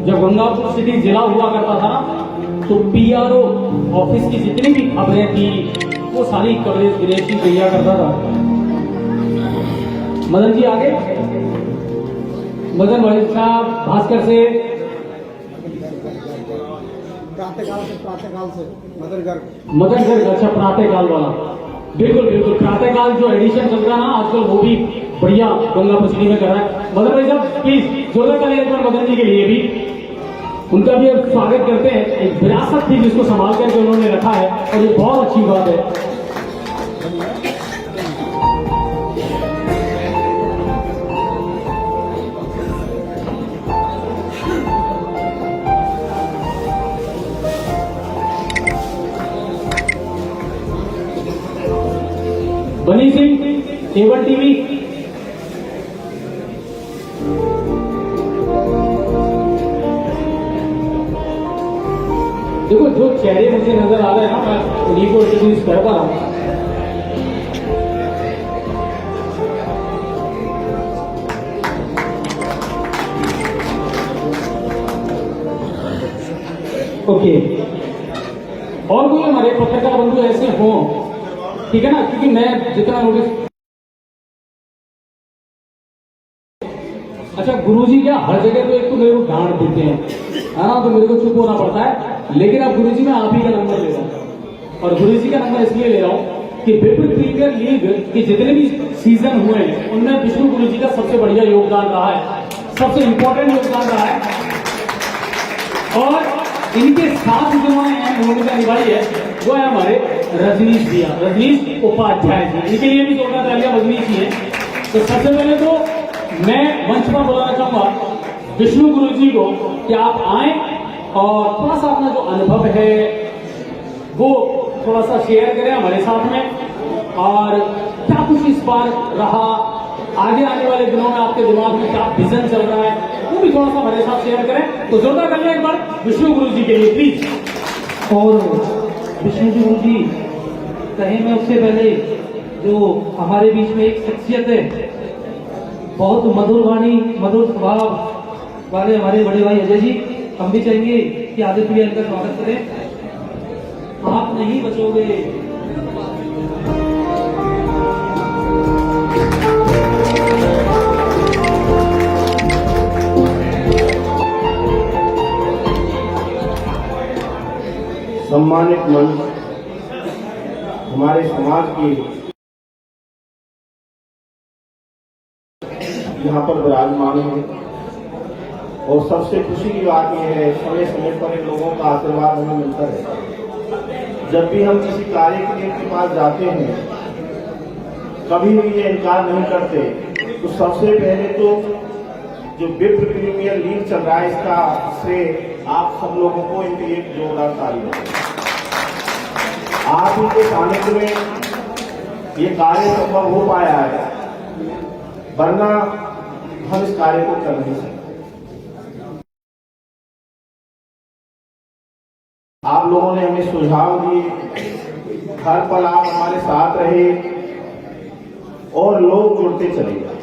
जब गंगापुर सिटी जिला हुआ करता था ना, तो PRO ऑफिस की जितनी भी खबरें थी वो सारी कवरेज दिनेश ही दिया करता था। मदन जी आगे, मदन भाई साहब भास्कर से, प्रातःकाल से मदन गर्ग, अच्छा प्रातःकाल वाला, बिल्कुल बिल्कुल प्रातःकाल जो एडिशन चल रहा है ना आजकल, वो भी बढ़िया गंगापुर सिटी में कर रहा है। मदन भाई साहब प्लीज जोरदार ताली एक बार मदन जी के लिए भी, उनका भी अब स्वागत करते हैं। एक विरासत थी जिसको संभाल करके उन्होंने रखा है और ये बहुत अच्छी बात है। बनी सिंह केबल टीवी, देखो जो चेहरे मुझे नजर आ रहे हैं ना, मैं उन्हीं को इंट्रोड्यूस कर पा रहा हूं। ओके, और कोई हमारे पत्रकार बंधु ऐसे हों, ठीक है ना, क्योंकि मैं जितना नोटिस, अच्छा गुरुजी क्या हर जगह तो एक तो मेरे को डांट देते हैं, है ना, तो मेरे को चुप होना पड़ता है। लेकिन अब गुरुजी मैं आप ही का नंबर ले रहा हूं, और गुरुजी का नंबर इसलिए ले रहा हूं कि विश्व प्रीमियर लीग के जितने भी सीजन हुए हैं उनमें विष्णु गुरुजी का सबसे बढ़िया योगदान रहा है, सबसे इंपॉर्टेंट योगदान रहा है। और इनके साथ जिन्होंने भूमिका निभाई है वो है हमारे रजनीश भैया, रजनीश उपाध्याय जी, इनके लिए भी जोरदार तालियां बजनी चाहिए। तो सबसे पहले तो मैं मंच पर बुलाना चाहूंगा विष्णु गुरु जी को कि आप आए और थोड़ा सा अपना जो अनुभव है वो थोड़ा सा शेयर करें हमारे साथ में, और क्या कुछ इस बार रहा, आगे आने वाले दिनों में आपके दिमाग में क्या विजन चल रहा है, वो भी थोड़ा सा हमारे साथ शेयर करें। तो जोरदार कर लें एक बार विष्णु गुरु जी के लिए प्लीज। और विष्णु गुरु जी कहें मैं उससे पहले जो हमारे बीच में एक शख्सियत है, बहुत मधुर वाणी मधुर स्वभाव वाले हमारे बड़े भाई अजय जी, हम भी चाहेंगे कि आदित्य भैया इनका स्वागत करें। आप नहीं बचोगे। सम्मानित मंच, हमारे समाज की यहाँ पर विराजमान है, और सबसे खुशी की बात यह है समय समय पर इन लोगों का आशीर्वाद हमें मिलता है। जब भी हम किसी कार्य के लिए इनके पास जाते हैं, कभी भी ये इनकार नहीं करते। तो सबसे पहले तो जो विप्र प्रीमियर लीग चल रहा है, इसका श्रेय आप सब लोगों को इनके लिए जोरदार ताली बजाएं। आप ही के सानिध्य में ये कार्य संभव हो पाया है, वरना हम इस कार्य को कर नहीं सकते। आप लोगों ने हमें सुझाव दिए, हर पल आप हमारे साथ रहे और लोग जुड़ते चले गए।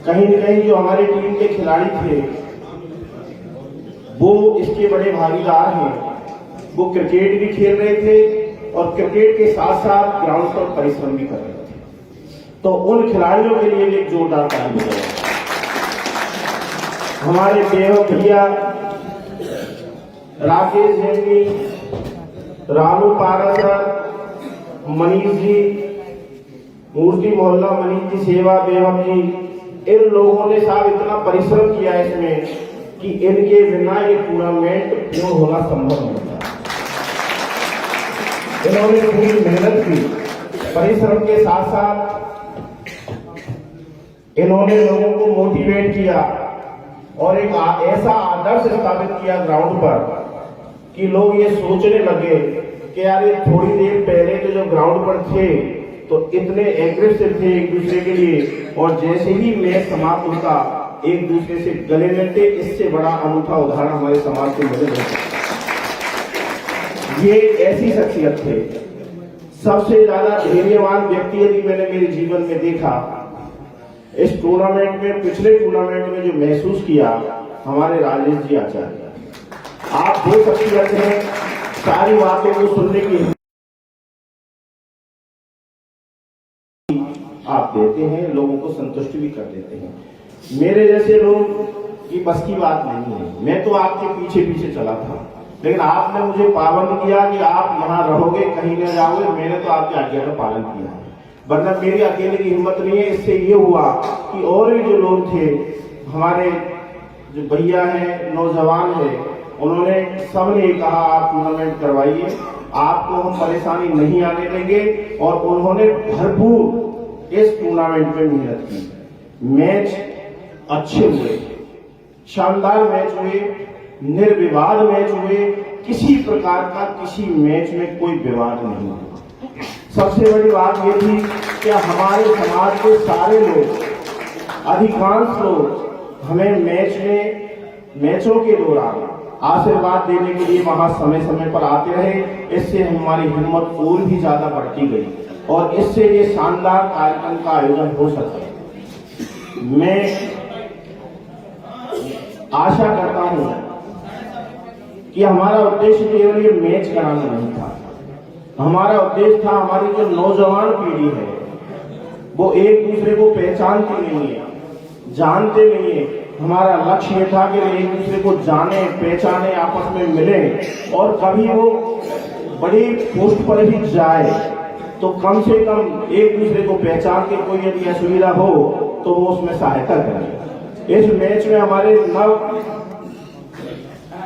कहीं न कहीं जो हमारी टीम के खिलाड़ी थे वो इसके बड़े भागीदार हैं। वो क्रिकेट भी खेल रहे थे और क्रिकेट के साथ साथ ग्राउंड पर परिश्रम भी कर रहे थे। तो उन खिलाड़ियों के लिए एक जोरदार ताली बजाएं। हमारे देव भैया राकेश जैनी, रानू पारा सर, मनीष जी, मूर्ति मोहल्ला मनीष जी, सेवा बेगम जी, इन लोगों ने साहब इतना परिश्रम किया इसमें कि इनके बिना ये टूर्नामेंट पूर्ण होना संभव नहीं था। इन्होंने पूरी मेहनत की, परिश्रम के साथ साथ इन्होंने लोगों को मोटिवेट किया और एक ऐसा आदर्श स्थापित किया ग्राउंड पर कि लोग ये सोचने लगे कि यार ये थोड़ी देर पहले तो जो ग्राउंड पर थे तो इतने एग्रेसिव थे एक दूसरे के लिए, और जैसे ही मैच समाप्त होता एक दूसरे से गले मिलते। इससे बड़ा अनूठा उदाहरण हमारे समाज को मिले नहीं। ये ऐसी शख्सियत थे। सबसे ज्यादा धैर्यवान व्यक्ति यदि मैंने मेरे जीवन में देखा इस टूर्नामेंट में, पिछले टूर्नामेंट में जो महसूस किया, हमारे राजेश जी आचार्य। आप दो शख्सियत हैं, सारी बातों को सुनने की आप देते हैं, लोगों को संतुष्ट भी कर देते हैं। मेरे जैसे लोग की बस की बात नहीं है। मैं तो आपके पीछे पीछे चला था, लेकिन आपने मुझे पाबंद किया कि आप यहाँ रहोगे, कहीं न जाओगे। मैंने तो आपकी आज्ञा का पालन किया है, वरना मेरी अकेले की हिम्मत नहीं है। इससे ये हुआ कि और भी जो लोग थे, हमारे जो भैया हैं, नौजवान हैं, उन्होंने सबने कहा आप टूर्नामेंट करवाइए, आपको हम परेशानी नहीं आने देंगे। और उन्होंने भरपूर इस टूर्नामेंट में मेहनत की। मैच अच्छे हुए, शानदार मैच हुए, निर्विवाद मैच हुए, किसी प्रकार का किसी मैच में कोई विवाद नहीं हुआ। सबसे बड़ी बात यह थी कि हमारे समाज के सारे लोग, अधिकांश लोग हमें मैचों के दौरान आशीर्वाद देने के लिए वहां समय समय पर आते रहे। इससे हमारी हिम्मत और भी ज्यादा बढ़ती गई और इससे ये शानदार कार्यक्रम का आयोजन हो सका। मैं आशा करता हूं कि हमारा उद्देश्य केवल ये मैच कराना नहीं था। हमारा उद्देश्य था हमारी जो नौजवान पीढ़ी है वो एक दूसरे को पहचानती नहीं है, जानते नहीं है। हमारा लक्ष्य ये था कि एक दूसरे को जाने, पहचाने, आपस में मिले, और कभी वो बड़ी पोस्ट पर भी जाए तो कम से कम एक दूसरे को पहचान के कोई यदि असुविधा हो तो वो उसमें सहायता करें। इस मैच में हमारे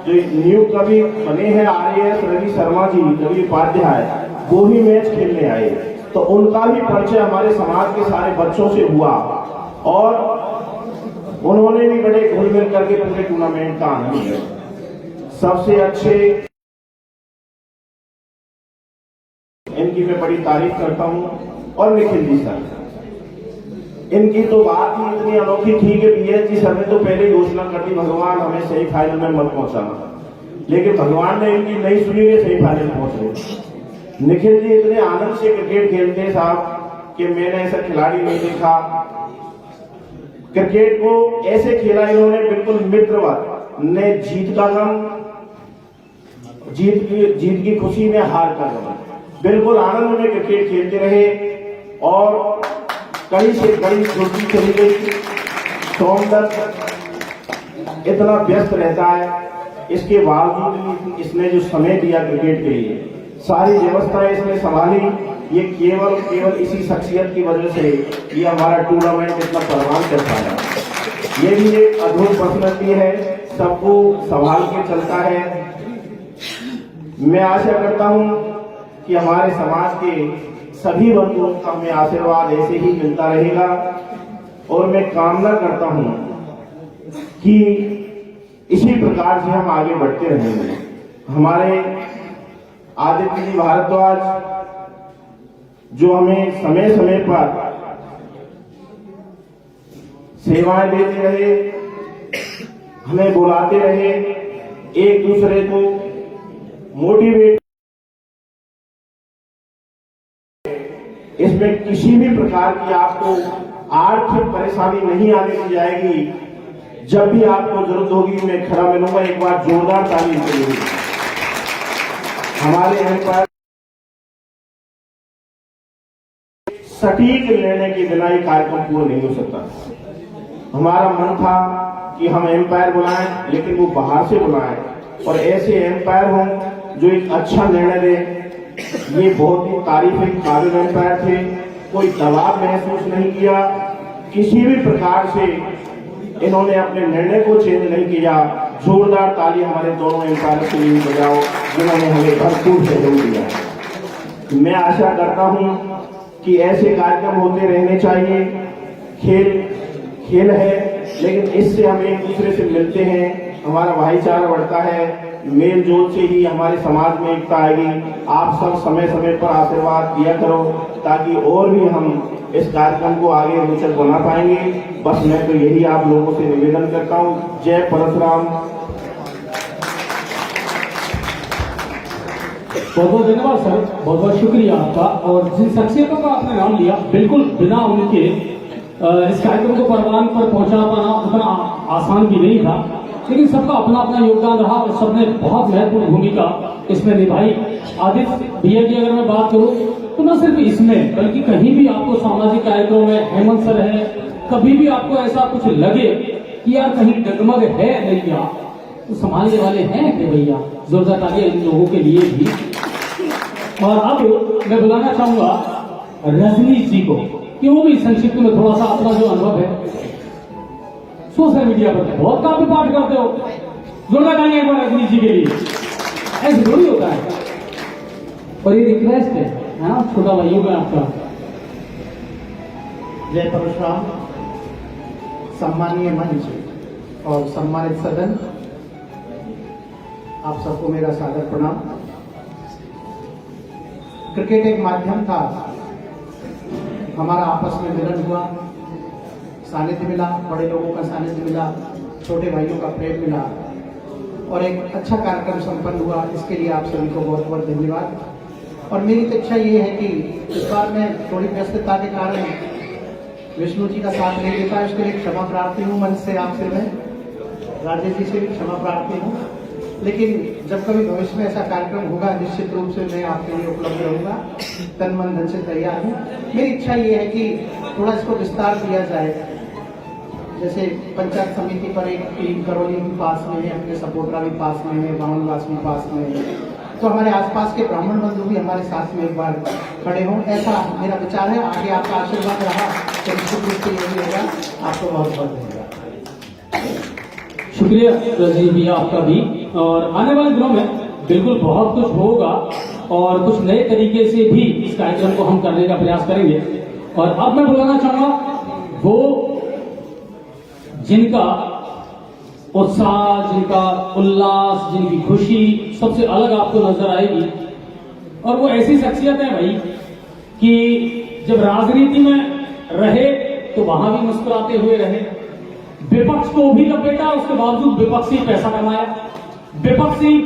जो न्यू कवि बने हैं RAS रवि शर्मा जी, रवि उपाध्याय, वो भी मैच खेलने आए, तो उनका भी परिचय हमारे समाज के सारे बच्चों से हुआ। और उन्होंने भी बड़े घुल मिल करके पूरे टूर्नामेंट का आनंद लिया। सबसे अच्छे इनकी मैं बड़ी तारीफ करता हूं। और निखिल जी सर, इनकी तो बात ही इतनी अनोखी थी कि बीएस जी सर ने तो पहले घोषणा कर दी भगवान हमें सही फाइनल में मत पहुंचाना, लेकिन भगवान ने इनकी नहीं सुनी कि सही फाइनल पहुंच गए। निखिल जी इतने आनंद से क्रिकेट खेलते हैं साहब कि मैंने ऐसा खिलाड़ी नहीं देखा। क्रिकेट को ऐसे खेला इन्होंने बिल्कुल मित्रवत, ने जीत का गम, जीत की खुशी में हार का गम, बिल्कुल आनंद में क्रिकेट खेलते रहे। और कहीं से कहीं छुट्टी चली गई। सोमदत्त इतना व्यस्त रहता है, इसके बावजूद इसने जो समय दिया क्रिकेट के लिए, सारी व्यवस्थाएं इसने संभाली, ये केवल इसी शख्सियत की वजह से ये हमारा टूर्नामेंट इतना परवान कर पाया। ये भी एक अद्भुत पर्सनैलिटी है, सबको संभाल के चलता है। मैं आशा करता हूं कि हमारे समाज के सभी बंधुओं का हमें आशीर्वाद ऐसे ही मिलता रहेगा। और मैं कामना करता हूं कि इसी प्रकार से हम आगे बढ़ते रहेंगे। हमारे आदित्य जी भारद्वाज जो हमें समय समय पर सेवाएं देते रहे, हमें बुलाते रहे, एक दूसरे को मोटिवेट, इसमें किसी भी प्रकार की आपको आर्थिक परेशानी नहीं आने दी जाएगी। जब भी आपको जरूरत होगी मैं खड़ा मिलूंगा। एक बार जोरदार ताली देंगे। हमारे एम्पायर सटीक निर्णय के बिना ये कार्यक्रम पूरा नहीं हो सकता। हमारा मन था कि हम एम्पायर बुलाएं, लेकिन वो बाहर से बुलाएं और ऐसे एम्पायर हों जो एक अच्छा निर्णय दें। ये बहुत ही तारीफ काबिल एम्पायर थे, कोई दबाव महसूस नहीं किया, किसी भी प्रकार से इन्होंने अपने निर्णय को चेंज नहीं किया। जोरदार ताली हमारे दोनों एम्पायर के लिए बजाओ जिन्होंने हमें भरपूर सहयोग दिया। मैं आशा करता हूं कि ऐसे कार्यक्रम होते रहने चाहिए। खेल है, लेकिन इससे हम एक दूसरे से मिलते हैं, हमारा भाईचारा बढ़ता है, मेल जोल से ही हमारे समाज में एकता आएगी। आप सब समय समय पर आशीर्वाद दिया करो ताकि और भी हम इस कार्यक्रम को आगे रोचक बना पाएंगे। बस मैं तो यही आप लोगों से निवेदन करता हूँ। जय परशुराम। बहुत बहुत धन्यवाद सर, बहुत बहुत शुक्रिया आपका। और जिन शख्सियतों का आपने नाम लिया, बिल्कुल बिना उनके इस कार्यक्रम को परवान पर पहुंचा पाना उतना आसान भी नहीं था, लेकिन सबका अपना अपना योगदान रहा और सबने बहुत महत्वपूर्ण भूमिका इसमें निभाई। आदित्य भैया की अगर मैं बात करूं तो न सिर्फ इसमें बल्कि कहीं भी आपको सामाजिक कार्यक्रम में हेमंत सर है, कभी भी आपको ऐसा कुछ लगे कि यार कहीं डगमग है भैया तो संभालने वाले हैं कि भैया। जोरदार तालियां इन लोगों के लिए भी। और अब मैं बुलाना चाहूंगा रजनीश जी को कि वो भी संक्षिप्त में थोड़ा सा अपना जो अनुभव है सोशल मीडिया पर बहुत काफी पाठ करते हो। जोरदार तालियां एक बार रजनीश जी के लिए। ऐसे थोड़ी होता है और ये रिक्वेस्ट है ना छोटा भाइयों का आपका। जय परशुराम। सम्मानीय मंच और सम्मानित सदन, आप सबको मेरा सादर प्रणाम। क्रिकेट एक माध्यम था, हमारा आपस में मिलन हुआ, सानिध्य मिला, बड़े लोगों का सानिध्य मिला, छोटे भाइयों का प्रेम मिला और एक अच्छा कार्यक्रम संपन्न हुआ। इसके लिए आप सभी को बहुत बहुत धन्यवाद। और मेरी तो इच्छा ये है कि इस बार मैं थोड़ी व्यस्तता के कारण विष्णु जी का साथ नहीं दे पाया, उसके लिए क्षमा प्रार्थी हूँ मन से आपसे। मैं राजेश जी से भी क्षमा प्रार्थी हूँ, लेकिन जब कभी भविष्य में ऐसा कार्यक्रम होगा निश्चित रूप से मैं आपके लिए उपलब्ध रहूंगा। तन मन धन से तैयार हूँ। मेरी इच्छा ये है कि थोड़ा इसको विस्तार दिया जाए। जैसे पंचायत समिति पर एक टीम करौली भी पास में है, अपने सपोटरा भी पास में है, बावनवास भी पास में है, तो हमारे आसपास के ब्राह्मण बंधु भी हमारे साथ में एक बार खड़े हों, ऐसा मेरा विचार है। आगे आपका आशीर्वाद रहा तो निश्चित रूप से यही होगा। आपको बहुत बहुत धन्यवाद। शुक्रिया रजनी भैया आपका भी। और आने वाले दिनों में बिल्कुल बहुत कुछ होगा और कुछ नए तरीके से भी इस कार्यक्रम को हम करने का प्रयास करेंगे। और अब मैं बुलाना चाहूंगा वो जिनका उत्साह, जिनका उल्लास, जिनकी खुशी सबसे अलग आपको नजर आएगी। और वो ऐसी शख्सियत है भाई कि जब राजनीति में रहे तो वहां भी मुस्कुराते हुए रहे, विपक्ष को भी लपेटा, उसके बावजूद विपक्षी पैसा कमाया, विपक्षी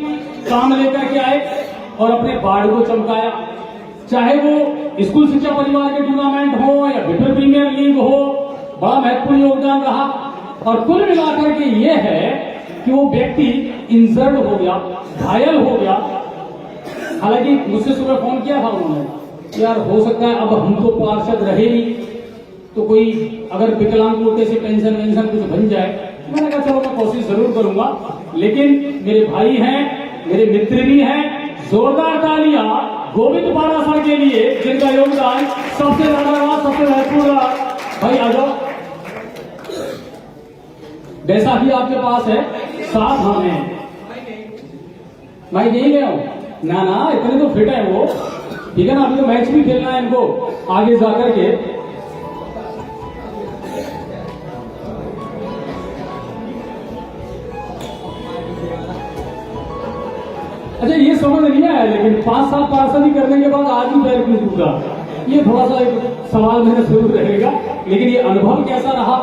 काम लेकर के आए और अपने बाढ़ को चमकाया। चाहे वो स्कूल शिक्षा परिवार के टूर्नामेंट हो या विक्टर प्रीमियर लीग हो, बड़ा महत्वपूर्ण योगदान रहा। और कुल मिलाकर के ये है कि वो व्यक्ति इंजर्ड हो गया, घायल हो गया। हालांकि मुझसे सुबह फोन किया था उन्होंने, यार हो सकता है अब हम तो पार्षद रहे नहीं, तो कोई अगर विकलांग कोटे से पेंशन वेंशन कुछ बन जाए। मैंने कहा चलो मैं कोशिश जरूर करूंगा, लेकिन मेरे भाई हैं, मेरे मित्र भी हैं। जोरदार तालियां गोविंद पाड़ा सर के लिए, जिनका योगदान सबसे ज्यादा रहा, सबसे महत्वपूर्ण रहा। भाई आ जाओ, बैसाखी आपके पास है, साथ हम हैं। मैं यही ले आऊं ना, इतने तो फिट है वो, ठीक है ना। अभी तो मैच भी खेलना है इनको आगे जाकर के। अच्छा ये समझ नहीं आया, लेकिन 5 साल पार्षदी करने के बाद आज भी पैर क्यों टूटा, ये थोड़ा सा एक सवाल मेरा जरूर रहेगा। लेकिन ये अनुभव कैसा रहा,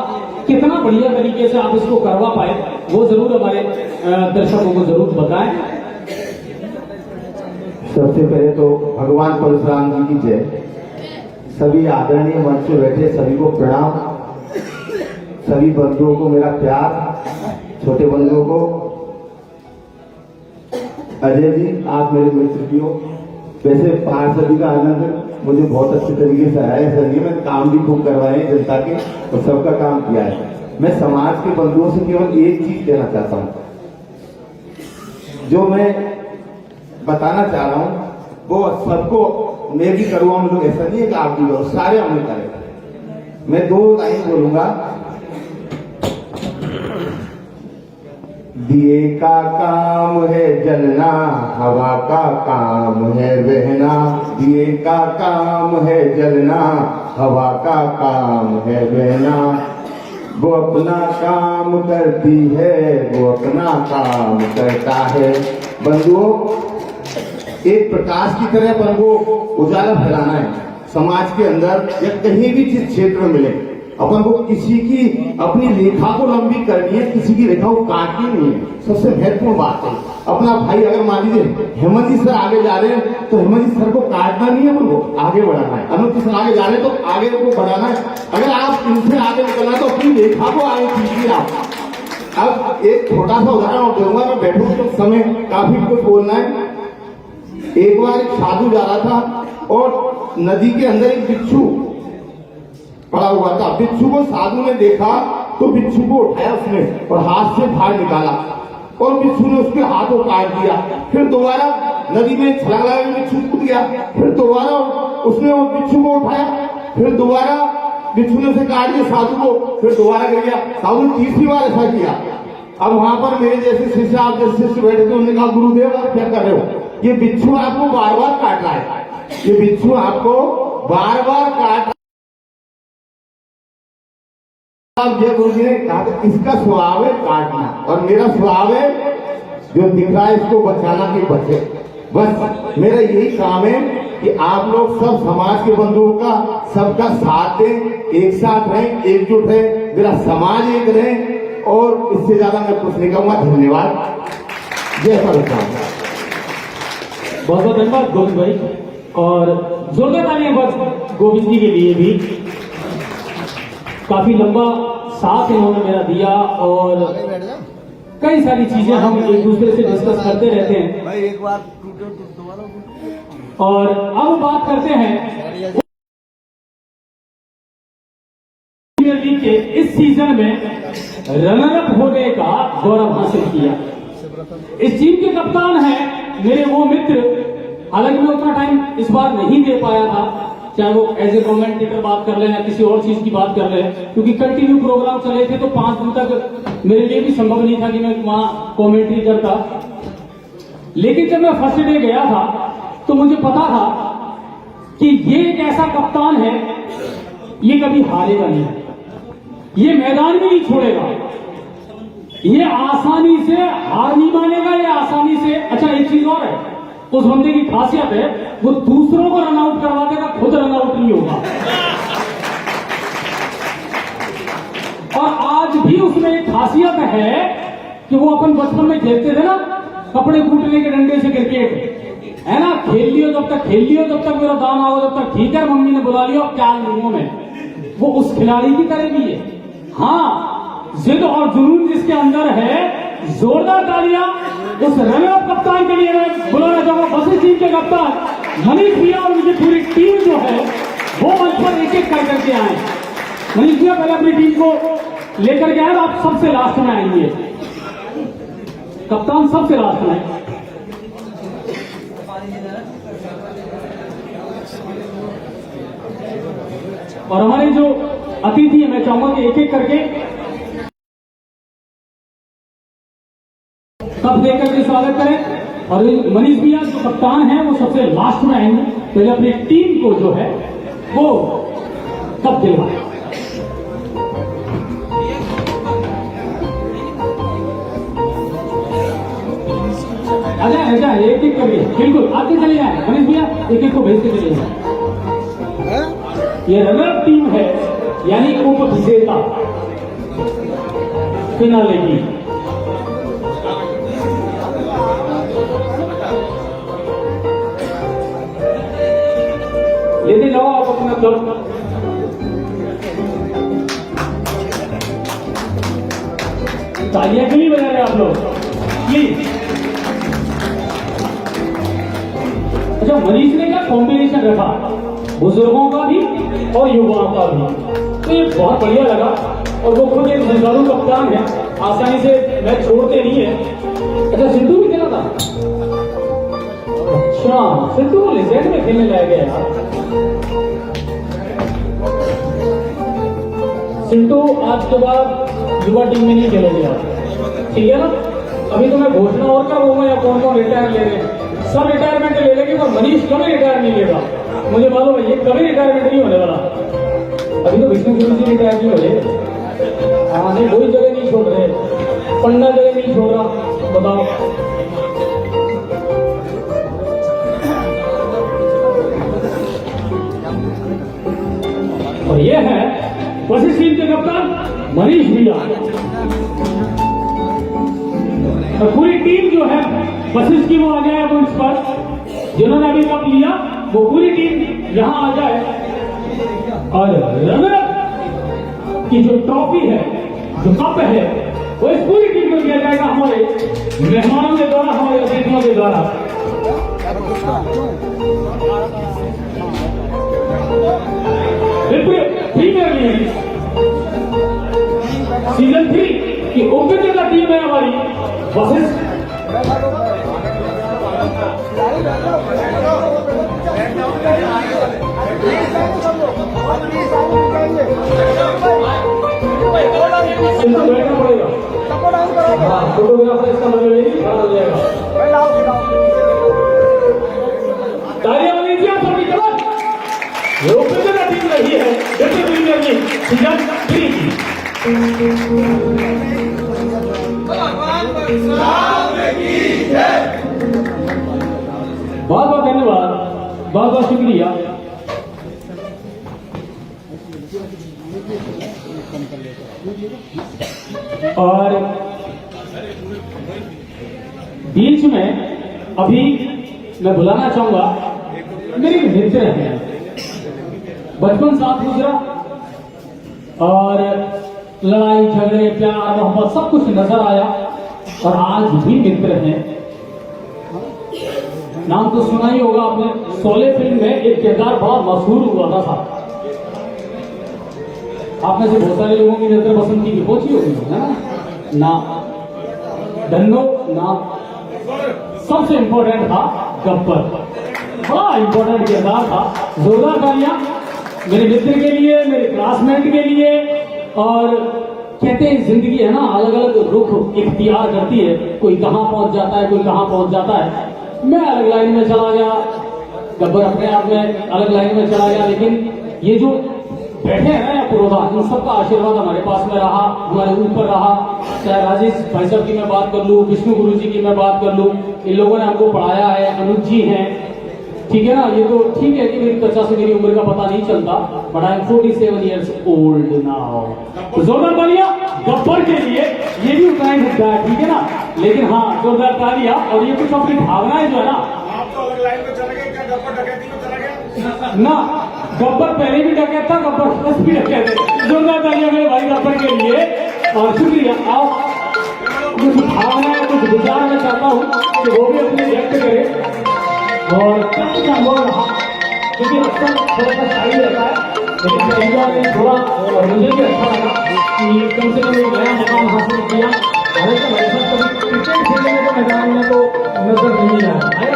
कितना बढ़िया तरीके से आप इसको करवा पाए, वो जरूर हमारे दर्शकों को जरूर बताएं। सबसे पहले तो भगवान परशुराम जी की जय। सभी आदरणीय मंच पे बैठे सभी को प्रणाम, सभी बंधुओं को मेरा प्यार, छोटे बंधुओं को। अजय जी आप मेरे मित्र भी हो। वैसे पार्षदी का आनंद मुझे बहुत अच्छे तरीके से आया है। सर जी मैंने काम भी खूब करवाए हैं जनता के और सबका काम किया है। मैं समाज के बंधुओं से केवल एक चीज कहना चाहता हूँ, जो मैं बताना चाह रहा हूँ वो सबको मैं भी करूँगा। हम लोग ऐसा नहीं है कि आप भी करो, सारे हमने करें। मैं 2 लाइन बोलूंगा। दिए का काम है जलना, हवा का काम है बहना। दिए का काम है जलना, हवा का काम है बहना। वो अपना काम करती है, वो अपना काम करता है। बंधुओं, एक प्रकाश की तरह अपन को उजाला फैलाना है समाज के अंदर या कहीं भी जिस क्षेत्र में मिले। अपन को किसी की अपनी रेखा को लंबी करनी है, किसी की रेखा को काटनी नहीं है। सबसे महत्वपूर्ण बात है, अपना भाई अगर मान लीजिए हेमंत जी सर आगे जा रहे हैं तो हेमंत जी सर को काटना नहीं है, अपन को आगे बढ़ाना है। अनुप जी सर आगे जा रहे हैं तो आगे को बढ़ाना है। अगर आप इनसे आगे निकलना है तो अपनी रेखा को आगे खींचिए आप। अब एक छोटा सा उदाहरण दूंगा, मैं बैठूं तो समय काफी कुछ बोलना है। एक बार एक साधु जा रहा था और नदी के अंदर एक बिच्छू पड़ा हुआ था। बिच्छू को साधु ने देखा तो बिच्छू को उठाया उसने और हाथ से बाहर निकाला और बिच्छू ने उसके हाथ को काट दिया। फिर दोबारा नदी में छलांग लगा के बिच्छू कूद गया। फिर दोबारा उसने वो बिच्छू को उठाया, फिर दोबारा बिच्छू ने उसे काट दिया साधु को, फिर दोबारा गिर गया। साधु ने 3री बार ऐसा किया। अब वहां पर मेरे जैसे शिष्य, आप जैसे शिष्य बैठे थे, उन्होंने कहा गुरुदेव आप क्या कर रहे हो, ये बिच्छू आपको बार बार काट रहा है, ये बिच्छू आपको बार बार काट। ये गुरु जी ने कहा कि इसका स्वभाव है काटना और मेरा स्वभाव है जो दिख रहा है इसको बचाना कि बचे। बस मेरा यही काम है कि आप लोग सब समाज के बंधुओं का सबका साथ दें, एक साथ रहें, एकजुट रहें, मेरा समाज एक रहे। और इससे ज्यादा मैं कुछ नहीं कहूंगा। धन्यवाद। जय परशुराम। बहुत बहुत धन्यवाद गोविंद भाई, और जोरदार तालियां बस गोविंद जी के लिए भी। काफी लंबा साथ इन्होंने मेरा दिया और कई सारी चीजें हम एक दूसरे से डिस्कस करते रहते हैं। भाई एक बार टूटे तो दोबारा। और अब बात करते हैं प्रीमियर लीग के इस सीजन में रनर अप होने का गौरव हासिल किया। इस टीम के कप्तान हैं मेरे वो मित्र, हालांकि मैं उतना टाइम इस बार नहीं दे पाया था, चाहे वो एज ए कमेंटेटर बात कर ले या किसी और चीज की बात कर ले, क्योंकि कंटिन्यू प्रोग्राम चले थे तो 5 दिन तक मेरे लिए भी संभव नहीं था कि मैं वहां कमेंट्री करता। लेकिन जब मैं फर्स्ट डे गया था तो मुझे पता था कि ये एक ऐसा कप्तान है, ये कभी हारेगा नहीं। ये मैदान भी नहीं छोड़ेगा, ये आसानी से हार नहीं मानेगा, ये आसानी से। अच्छा एक चीज और है, उस बंदे की खासियत है वो दूसरों को रन आउट करवा देगा, खुद रन आउट नहीं होगा। और आज भी उसमें एक खासियत है कि वो अपन बचपन में खेलते थे ना, कपड़े कूटने के डंडे से क्रिकेट, है ना, खेल लियो जब तक, खेल लियो जब तक मेरा दाम आओ जब तक, ठीक है मम्मी ने बुला लिया क्या रूमों में। वो उस खिलाड़ी की तरह भी है। हाँ, जिद और जुनून जिसके अंदर है, जोरदार तालियां उस रनर कप्तान के लिए मैं बुलाना चाहूंगा। बसी टीम के कप्तान मनीष भैया और उनकी पूरी टीम जो है वो मंच पर एक एक कर करके आए। मनीष भैया पहले अपनी टीम को लेकर के आए, आप सबसे लास्ट में आएंगे, कप्तान सबसे लास्ट में। और हमारे जो अतिथि है मैं चाहूंगा कि एक एक करके कप देकर के स्वागत करें। और मनीष भैया जो कप्तान है वो सबसे लास्ट में आएंगे, पहले अपनी टीम को जो है वो कप दिलवाए। आजा एक एक करके, बिल्कुल आगे चले जाए मनीष भैया, एक एक को भेज के चले जाए। ये रनर टीम है यानी उप विजेता फिनाले की। लेते जाओ आप अपना कप। तालियां क्यों नहीं बजा रहे आप लोग प्लीज। अच्छा मनीष ने क्या कॉम्बिनेशन रखा, बुजुर्गों का भी और युवाओं का भी, तो ये बहुत बढ़िया लगा। और वो खुद एक जुझारू कप्तान है, आसानी से मैच छोड़ते नहीं है। अच्छा सिद्धू भी खेला था, अच्छा सिद्धू को लेजेंड में खेलने लाया गया यार। सिद्धू आज के बाद युवा टीम में नहीं खेलोगे यार, ठीक है ना। अभी तो मैं घोषणा और करूंगा या कौन कौन रिटायर ले रहे हैं, सब रिटायरमेंट ले लेंगे पर मनीष कभी रिटायर नहीं लेगा, मुझे मालूम है ये कभी रिटायरमेंट नहीं होने वाला। अभी तो विष्णु गुरु जी रिटायर नहीं हो रहे, हाँ नहीं कोई जगह नहीं छोड़ रहे, पंडा जगह नहीं छोड़ रहा, बताओ। और ये है वशिष्ठ टीम के कप्तान मनीष भैया। और पूरी टीम जो है वशिष्ठ की वो आ जाए मंच पर, जिन्होंने अभी कप लिया वो पूरी टीम यहां आ जाए। और रनर की जो ट्रॉफी है, जो कप है, वो इस पूरी टीम को दिया जाएगा हमारे मेहमानों के द्वारा, हमारे अतिथियों के द्वारा। प्रीमियर लीग सीजन 3 की उपविजेता टीम है हमारी वशिष्ठ। बैठना पड़ेगा, फोटोग्राफर इसका मतलब नहीं खड़ा हो जाएगा। तालियां बनी थी आप सबकी तरफ, ये उपविजेता टीम रही है जैसे प्रीमियर लीग सीजन 3 की। बहुत बहुत धन्यवाद, बहुत बहुत शुक्रिया। और बीच में अभी मैं बुलाना चाहूंगा मेरे मित्र हैं, बचपन साथ गुजरा और लड़ाई झगड़े प्यार मोहब्बत सब कुछ नजर आया और आज भी मित्र हैं। नाम तो सुना ही होगा आपने, शोले फिल्म में एक किरदार बहुत मशहूर हुआ था साहब। आप में से बहुत सारे लोगों की नजर पसंद की पहुंची होगी है ना, धन्नो ना सबसे इंपॉर्टेंट था गब्बर, बड़ा इंपॉर्टेंट किरदार था। जोरदार तालियां मेरे मित्र के लिए, मेरे क्लासमेट के लिए। और कहते हैं जिंदगी है ना अलग अलग रुख इख्तियार करती है, कोई कहां पहुंच जाता है, कोई कहां पहुंच जाता है। मैं अलग लाइन में चला गया, गब्बर अपने आप में अलग लाइन में चला गया, लेकिन ये जो बैठे हैं ना या पुरोधा, इन सबका आशीर्वाद हमारे पास में रहा, हमारे ऊपर रहा। चाहे राजेश भाई साहब की मैं बात कर लूँ, विष्णु गुरु जी की मैं बात कर लूँ, इन लोगों ने हमको पढ़ाया है, अनुज जी हैं, ठीक है ना। ये तो ठीक है कि मेरी 50 से मेरी उम्र का पता नहीं चलता, but I am 47 years old now. तो जोरदार तालियां गब्बर के लिए, ये भी उतना ही मुद्दा है, ठीक है ना। लेकिन हाँ, जोरदार तालियां। और ये कुछ अपनी भावनाएं जो है ना, आप तो अलग लाइन में चले गए, क्या गब्बर डकैती में चला गया ना गब्बर पहले भी डकैत था, गब्बर बस भी डकैत है। जोरदार तालियां मेरे भाई गब्बर के लिए, और शुक्रिया। आप कुछ भावनाएं, कुछ विचार मैं चाहता हूँ कि वो भी अपने व्यक्त करे। और कुछ अनुभव रहा, क्योंकि अक्सर थोड़ा सा शाही रहता है, लेकिन पहला में थोड़ा, और मुझे भी अच्छा लगा कि कम से कम एक नया मुकाम हासिल किया। हालांकि भाई साहब कभी क्रिकेट खेलने में तो मैदान में तो नजर नहीं आया।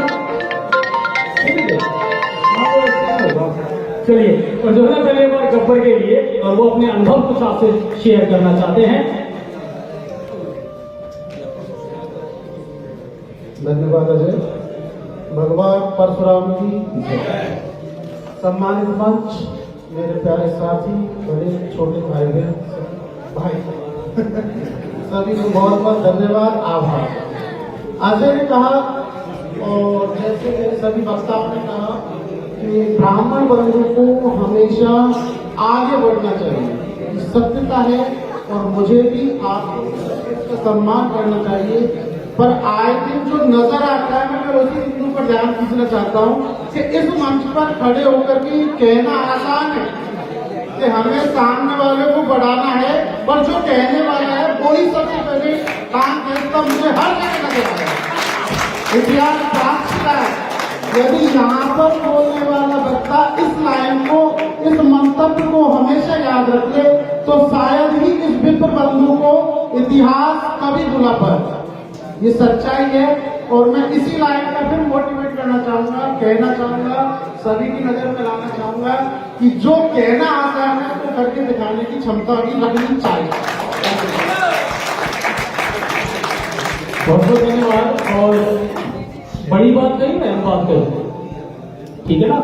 चलिए, और जो है ना पहले बार गब्बर के लिए, और वो अपने अनुभव कुछ आपसे शेयर करना चाहते हैं। धन्यवाद अजय। भगवान परशुराम की जय। सम्मानित मंच, मेरे प्यारे साथी, बड़े छोटे भाई बहन भाई सभी को बहुत बहुत धन्यवाद, आभार। अजय ने कहा और जैसे सभी वक्ताओं ने कहा कि ब्राह्मण वर्ग को हमेशा आगे बढ़ना चाहिए, सत्यता है, और मुझे भी आपको इसका सम्मान करना चाहिए। पर आए दिन जो नजर आता है, मैं उसी बिंदु पर ध्यान खींचना चाहता हूँ कि इस मंच पर खड़े होकर के कहना आसान है कि हमें सामने वाले को बढ़ाना है, पर जो कहने वाला है वही सबसे पहले काम करता मुझे हर जगह नजर आ रहा है। इतिहास साक्ष्य है, यदि यहाँ पर बोलने वाला व्यक्ति इस लाइन को, इस मंतव्य को हमेशा याद रख ले, तो शायद ही इस विप्र बंधु को इतिहास कभी भुला पाए। ये सच्चाई है, और मैं इसी लाइन का फिर मोटिवेट करना चाहूंगा, कहना चाहूंगा, सभी की नजर में लाना चाहूंगा कि जो कहना आता है तो करके दिखाने की क्षमता भी रखनी चाहिए। बहुत बहुत धन्यवाद। और बड़ी बात कही, मैं बात करूँ, ठीक है ना।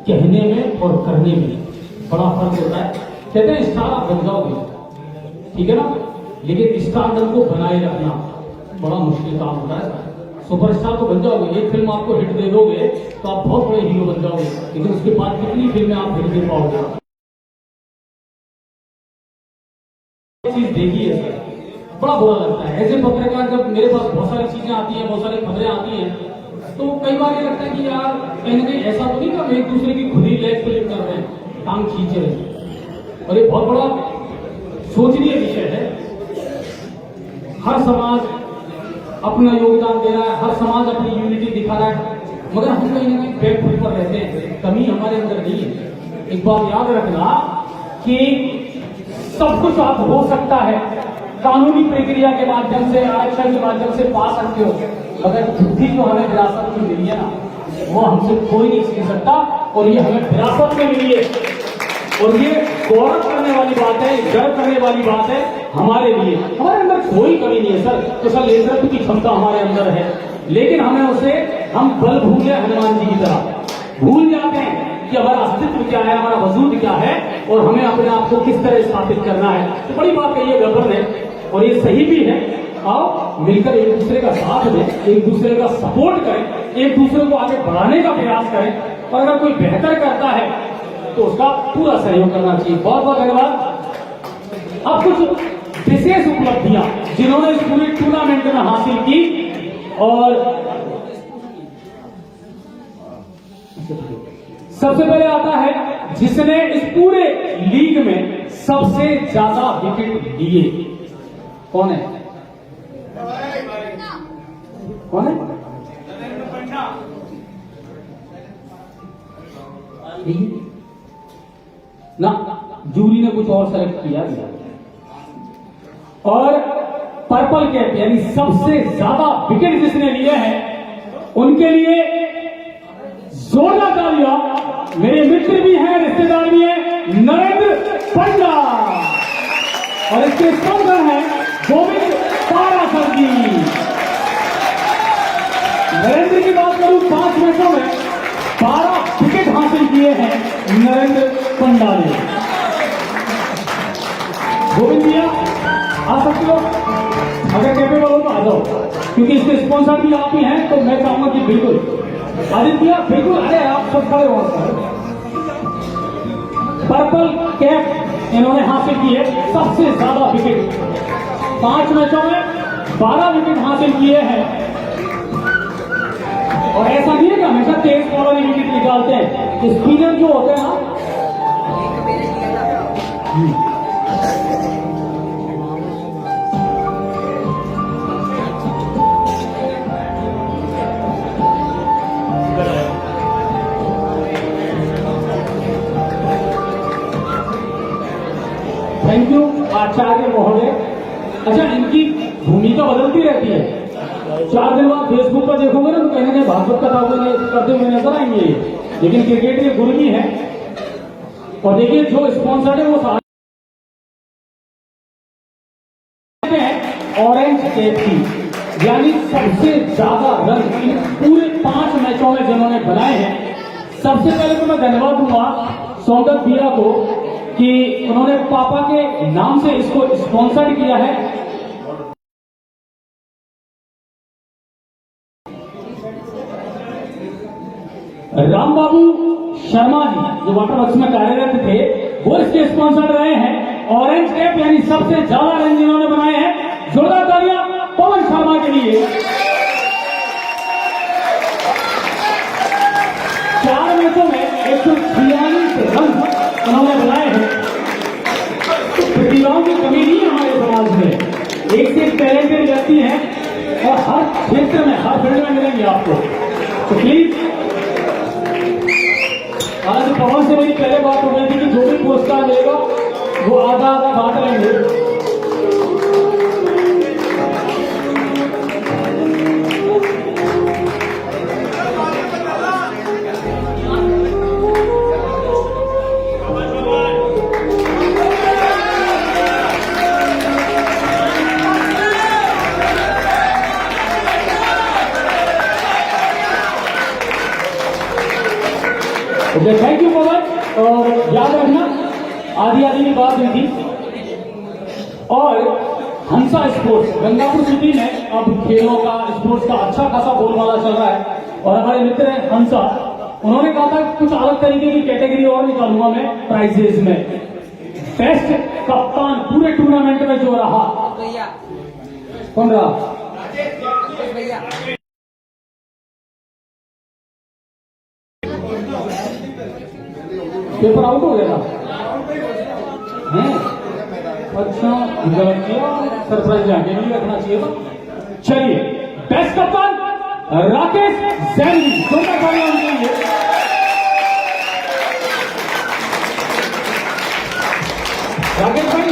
कहने में और करने में बड़ा फर्क होता है। कहते हैं स्टार आप बन जाओगे, ठीक है ना, लेकिन स्टारडम को बनाए रखना बड़ा मुश्किल काम होता है। सुपरस्टार तो बन जाओगे, एक फिल्म आपको हिट दे दोगे तो आप बहुत बड़े हीरो बन जाओगे, लेकिन उसके बाद कितनी फिल्में आप हिट दे पाओगे। चीज देखी है सर, बड़ा बुरा लगता है। ऐसे पत्रकार जब मेरे पास बहुत सारी चीजें आती हैं, बहुत सारी खबरें आती हैं, तो कई बार ये लगता है कि यार कहीं ना कहीं ऐसा तो नहीं कि हम एक दूसरे की खुद ही लेग पुलिंग कर रहे हैं, टांग खींच रहे हैं। और ये बहुत बड़ा सोचनीय विषय है। हर समाज अपना योगदान दे रहा है, हर समाज अपनी यूनिटी दिखा रहा है, मगर हम कहीं ना कहीं बैक फुट पर रहते हैं, कमी हमारे अंदर नहीं है। एक बात याद रखना कि सब कुछ आप हो सकता है, कानूनी प्रक्रिया के माध्यम से, आरक्षण के माध्यम से पा सकते हो, मगर बुद्धि जो हमें विरासत में मिली है ना, वो हमसे कोई नहीं छीन सकता, और ये हमें विरासत में मिली है। और ये गौरव करने वाली बात है, गर्व करने वाली बात है हमारे लिए। हमारे अंदर कोई कमी नहीं है सर, तो सर नेतृत्व की क्षमता हमारे अंदर है, लेकिन हमें उसे, हम बल भूल गए हनुमान जी की तरह, भूल जाते हैं कि हमारा अस्तित्व क्या है, हमारा वजूद क्या है, और हमें अपने आप को किस तरह स्थापित करना है। तो बड़ी बात कही है गब्बर ने, और ये सही भी है। आओ मिलकर एक दूसरे का साथ दें, एक दूसरे का सपोर्ट करें, एक दूसरे को आगे बढ़ाने का प्रयास करें, और अगर कोई बेहतर करता है तो उसका पूरा सहयोग करना चाहिए। बहुत बहुत धन्यवाद। अब कुछ विशेष उपलब्धियां जिन्होंने इस पूरे टूर्नामेंट में हासिल की, और सबसे पहले आता है जिसने इस पूरे लीग में सबसे ज्यादा विकेट लिए। कौन है? कौन है? ना, जूरी ने कुछ और सेलेक्ट किया। और पर्पल कैप यानी सबसे ज्यादा विकेट जिसने लिए हैं, उनके लिए जोरदार तालियां। मेरे मित्र भी हैं, रिश्तेदार भी हैं, नरेंद्र पंडा, और इसके स्पॉन्सर हैं गोविंद पारासर जी। नरेंद्र की बात करूं, 5 मैचों में 12 विकेट हासिल किए हैं नरेंद्र पंडा ने। बाकी लोग अगर कैपेबल हो तो आ जाओ, क्योंकि इसके स्पॉन्सर भी आप ही हैं, तो मैं चाहूंगा कि बिल्कुल आदित्य बिल्कुल, अरे आप सब खड़े हो सर। पर्पल कैप इन्होंने हासिल की है, सबसे ज्यादा विकेट 5 मैचों में 12 विकेट हासिल किए हैं। और ऐसा नहीं है कि हमेशा तेज बॉलर ही विकेट निकालते हैं, स्पिनर जो होते हैं ना, थैंक यू आचार्य महोदय। अच्छा, इनकी भूमिका बदलती रहती है, 4 दिन बाद फेसबुक पर देखोगे ना तो कहीं ना कहीं भागवत कथा करते हुए नजर आएंगे, लेकिन क्रिकेट के गुरु भी हैं। और देखिए जो स्पॉन्सर है वो सारे ऑरेंज कैप की, यानी सबसे ज्यादा रन इन पूरे 5 मैचों में जिन्होंने बनाए हैं। सबसे पहले तो मैं धन्यवाद दूंगा सौगत भैया को कि उन्होंने पापा के नाम से इसको स्पॉन्सर किया है। राम बाबू शर्मा जी जो वाटर वर्क्स में कार्यरत थे, वो इसके स्पॉन्सर रहे हैं। ऑरेंज कैप यानी सबसे ज्यादा रन जिन्होंने बनाए हैं, जोरदार तालियां पवन शर्मा के लिए। 4 मैचों में 146 रन उन्होंने बनाए हैं। प्रतिभाओं की कमी नहीं है हमारे समाज में, एक से एक टैलेंटेड व्यक्ति हैं और हर क्षेत्र में, हर फील्ड में मिलेंगे आपको। तो प्लीज, आज पवन से मेरी पहले बात हो गई थी कि जो भी पुरस्कार मिलेगा वो आधा आधा बांट लेंगे। थैंक यू पवन। और याद रखना आदि की बात हुई थी। और हंसा स्पोर्ट्स गंगापुर सिटी में अब खेलों का, स्पोर्ट्स का अच्छा खासा बोलबाला चल रहा है। और हमारे मित्र हैं हंसा, उन्होंने कहा था कुछ अलग तरीके की कैटेगरी और निकालूंगा मैं प्राइजेज में। बेस्ट कप्तान पूरे टूर्नामेंट में जो रहा, कौन रहा? पेपर आउट हो गया था, अच्छा गलत किया, सरप्राइज आगे नहीं रखना चाहिए था। चलिए, बेस्ट कप्तान राकेश जैन, जोरदार तालियां उनके लिए। राकेश भाई,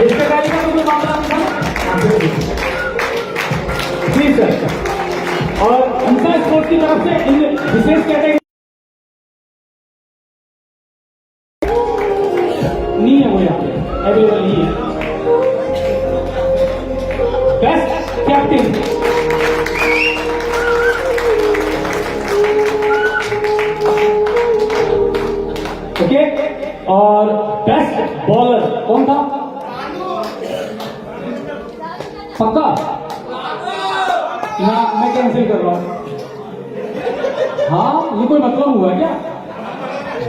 रिश्तेदारी का कोई मामला नहीं था प्लीज सर। और हंसा स्पोर्ट्स की तरफ से इन विशेष कैटेगरी नहीं है, वो यहाँ पे अवेलेबल नहीं है। बेस्ट कैप्टन ओके, और बेस्ट बॉलर कौन था? पक्का ना, मैं कैंसिल कर रहा हूं। हाँ, ये कोई मतलब हुआ क्या?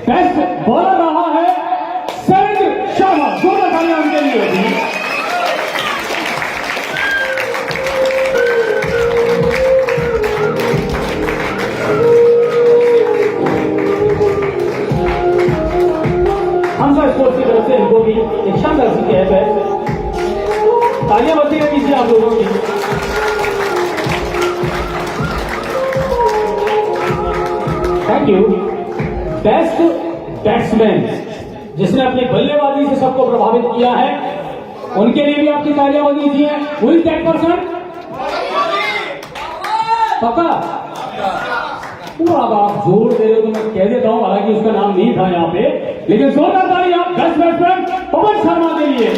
बेस्ट बॉलर रहा है सैयद शर्मा, जोरदार तालियां उनके लिए। हंसा स्पोर्ट्स की तरफ से इनको भी एक शानदार सी कैप है, तालियां बजती है पीछे आप लोगों की। Thank you. बेस्ट बैट्समैन जिसने अपनी बल्लेबाजी से सबको प्रभावित किया है, उनके लिए भी आपकी तालियां बजी थी है। Will that person? पक्का? पूरा आप जोर दे रहे हो तो मैं कह देता हूं, हालांकि उसका नाम नहीं था यहाँ पे, लेकिन जोरदार तालियां बेस्ट बैट्समैन पवन शर्मा के लिए।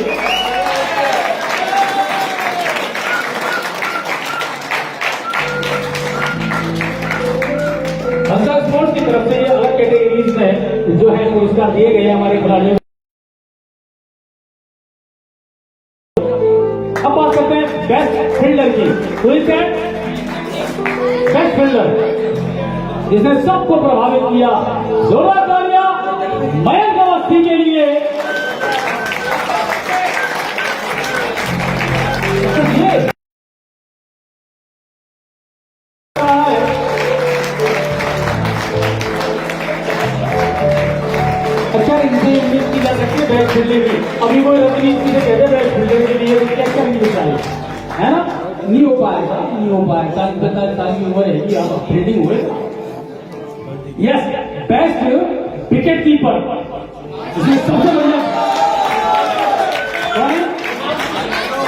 हंसा स्पोर्ट्स की तरफ से ये अलग कैटेगरीज में जो है पुरस्कार दिए गए हमारे खिलाड़ियों। बेस्ट फील्डर की। Who is that? Best fielder जिसने सबको प्रभावित किया। जोरदार तालियां मयंक अवस्थी के लिए। अच्छा, इनसे उम्मीद की जा सकती है बैट फील्डिंग की। अभी कोई रजनीश जी से कहते बैट फील्डिंग के लिए क्या क्या नहीं चाहिए, है ना? नहीं हो पाएगा, नहीं हो पाएगा। 45 साल की उम्र है कि आप फील्डिंग हुए। यस, बेस्ट विकेट कीपर इसमें सबसे बढ़िया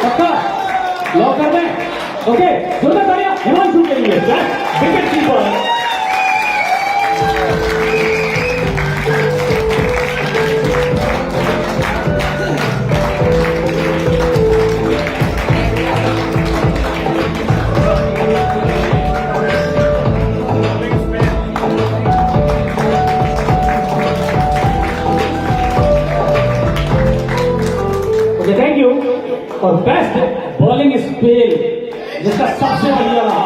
पक्का लॉक कर दें। ओके, जोरदार तालियां हिमांशु के लिए, best wicket keeper. Thank you. और बेस्ट बॉलिंग स्पेल जिसका सबसे बढ़िया रहा,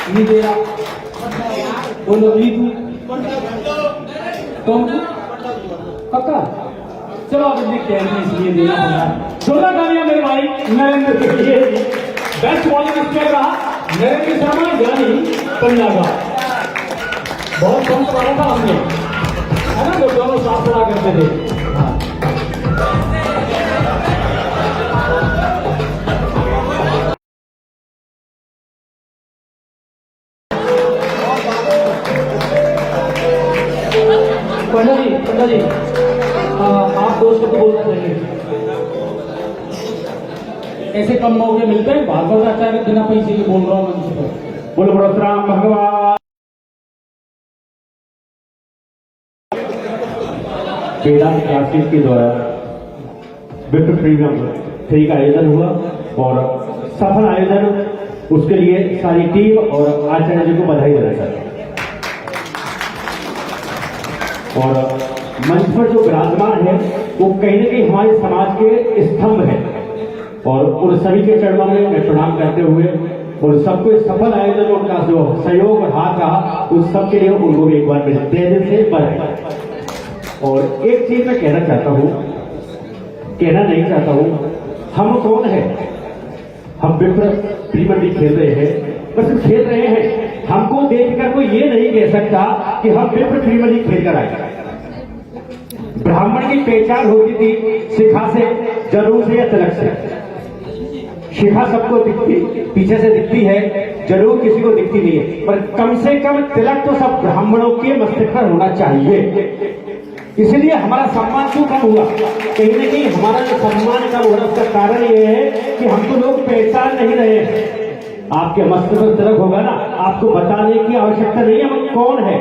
नहीं दे रहा, बोलो रीतू तुम पक्का। चलो आप देखते हैं, इसलिए देना पड़ा। 16 तालियां मेरे भाई नरेंद्र के लिए। बेस्ट बॉलिंग स्पेल रहा नरेंद्र शर्मा यानी पंडा का। बहुत कम पड़ा था हमने, है ना? वो दोनों साथ पड़ा करते थे। पंडा जी आप दोस्त को बोलना चाहिए, ऐसे कम मौके मिलते हैं। भागवत आचार्य बिना पैसे के बोल रहा हूँ मंच पर। बोलो परशुराम भगवान। वेदांत क्लासेस के द्वारा विप्र प्रीमियम 3 का आयोजन हुआ और सफल आयोजन, उसके लिए सारी टीम और आचार्य जी को बधाई देना चाहता हूं। और मंच पर जो विराजमान है वो कहीं न कहीं हमारे समाज के स्तंभ है और उन सभी के चरणों में मैं प्रणाम करते हुए और सबको सफल आयोजन में उनका जो सहयोग और हाथ रहा उस सबके लिए उनको एक बार मेरे दिल से बधाई। और एक चीज मैं कहना चाहता हूं, कहना नहीं चाहता हूं, हम कौन है? हम विप्र प्रीमियर लीग खेल रहे हैं, बस खेल रहे हैं। हमको देखकर कोई ये नहीं कह सकता कि हम विप्र प्रीमियर लीग खेल कर आए। ब्राह्मण की पहचान होती थी शिखा से, जनेऊ से या तिलक से। शिखा सबको दिखती, पीछे से दिखती है, जनेऊ किसी को दिखती नहीं है, पर कम से कम तिलक तो सब ब्राह्मणों के मस्तिष्क पर होना चाहिए। इसलिए हमारा सम्मान क्यों कम हुआ? कहीं न कहीं हमारा जो सम्मान कम हो रहा है उसका कारण यह है कि हमको लोग पहचान नहीं रहे हैं। आपके मस्तिष्क पर तिलक होगा ना, आपको बताने की आवश्यकता नहीं है हम कौन है।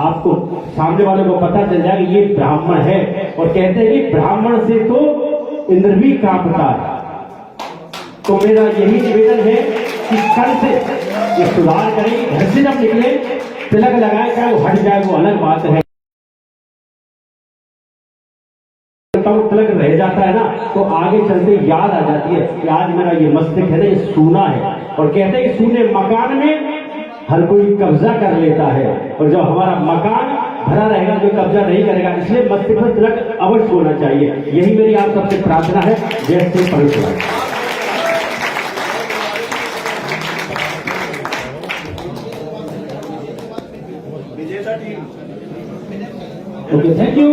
आपको सामने वाले को पता चल जाएगा ये ब्राह्मण है। और कहते हैं कि ब्राह्मण से तो इंद्र भी कांपता है। तो मेरा यही निवेदन है कि कल से ये सुधार करें, घर से जब निकले तिलक लगाए, चाहे वो हट जाए वो अलग बात है। तिलक रह जाता है ना तो आगे चलते याद आ जाती है कि आज मेरा ये मस्तिष्क है ना, ये सूना है। और कहते हैं कि सूने मकान में हर कोई कब्जा कर लेता है और जब हमारा मकान भरा रहेगा कोई कब्जा नहीं करेगा। इसलिए मस्तिष्क पर तिलक अवश्य होना चाहिए। यही मेरी आप सबसे प्रार्थना है। जय Shri Parshuram. Okay, thank you.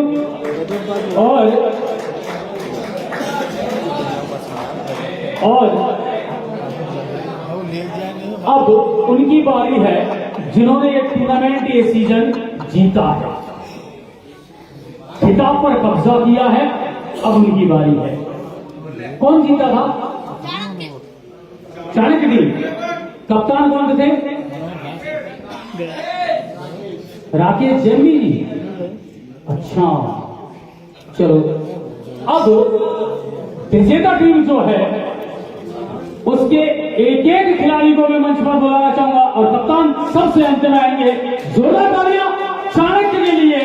और अब उनकी बारी है जिन्होंने ये टूर्नामेंट ये सीजन जीता है, खिताब पर कब्जा किया है। अब उनकी बारी है। कौन जीता था? चाणक्य टीम। कप्तान कौन थे? राकेश जैमी जी। अच्छा, चलो अब विजेता टीम जो है उसके एक एक खिलाड़ी को मैं मंच पर बुलाना चाहूंगा और कप्तान सबसे अंत में आएंगे। जोरदार तालियां चाणक्य के लिए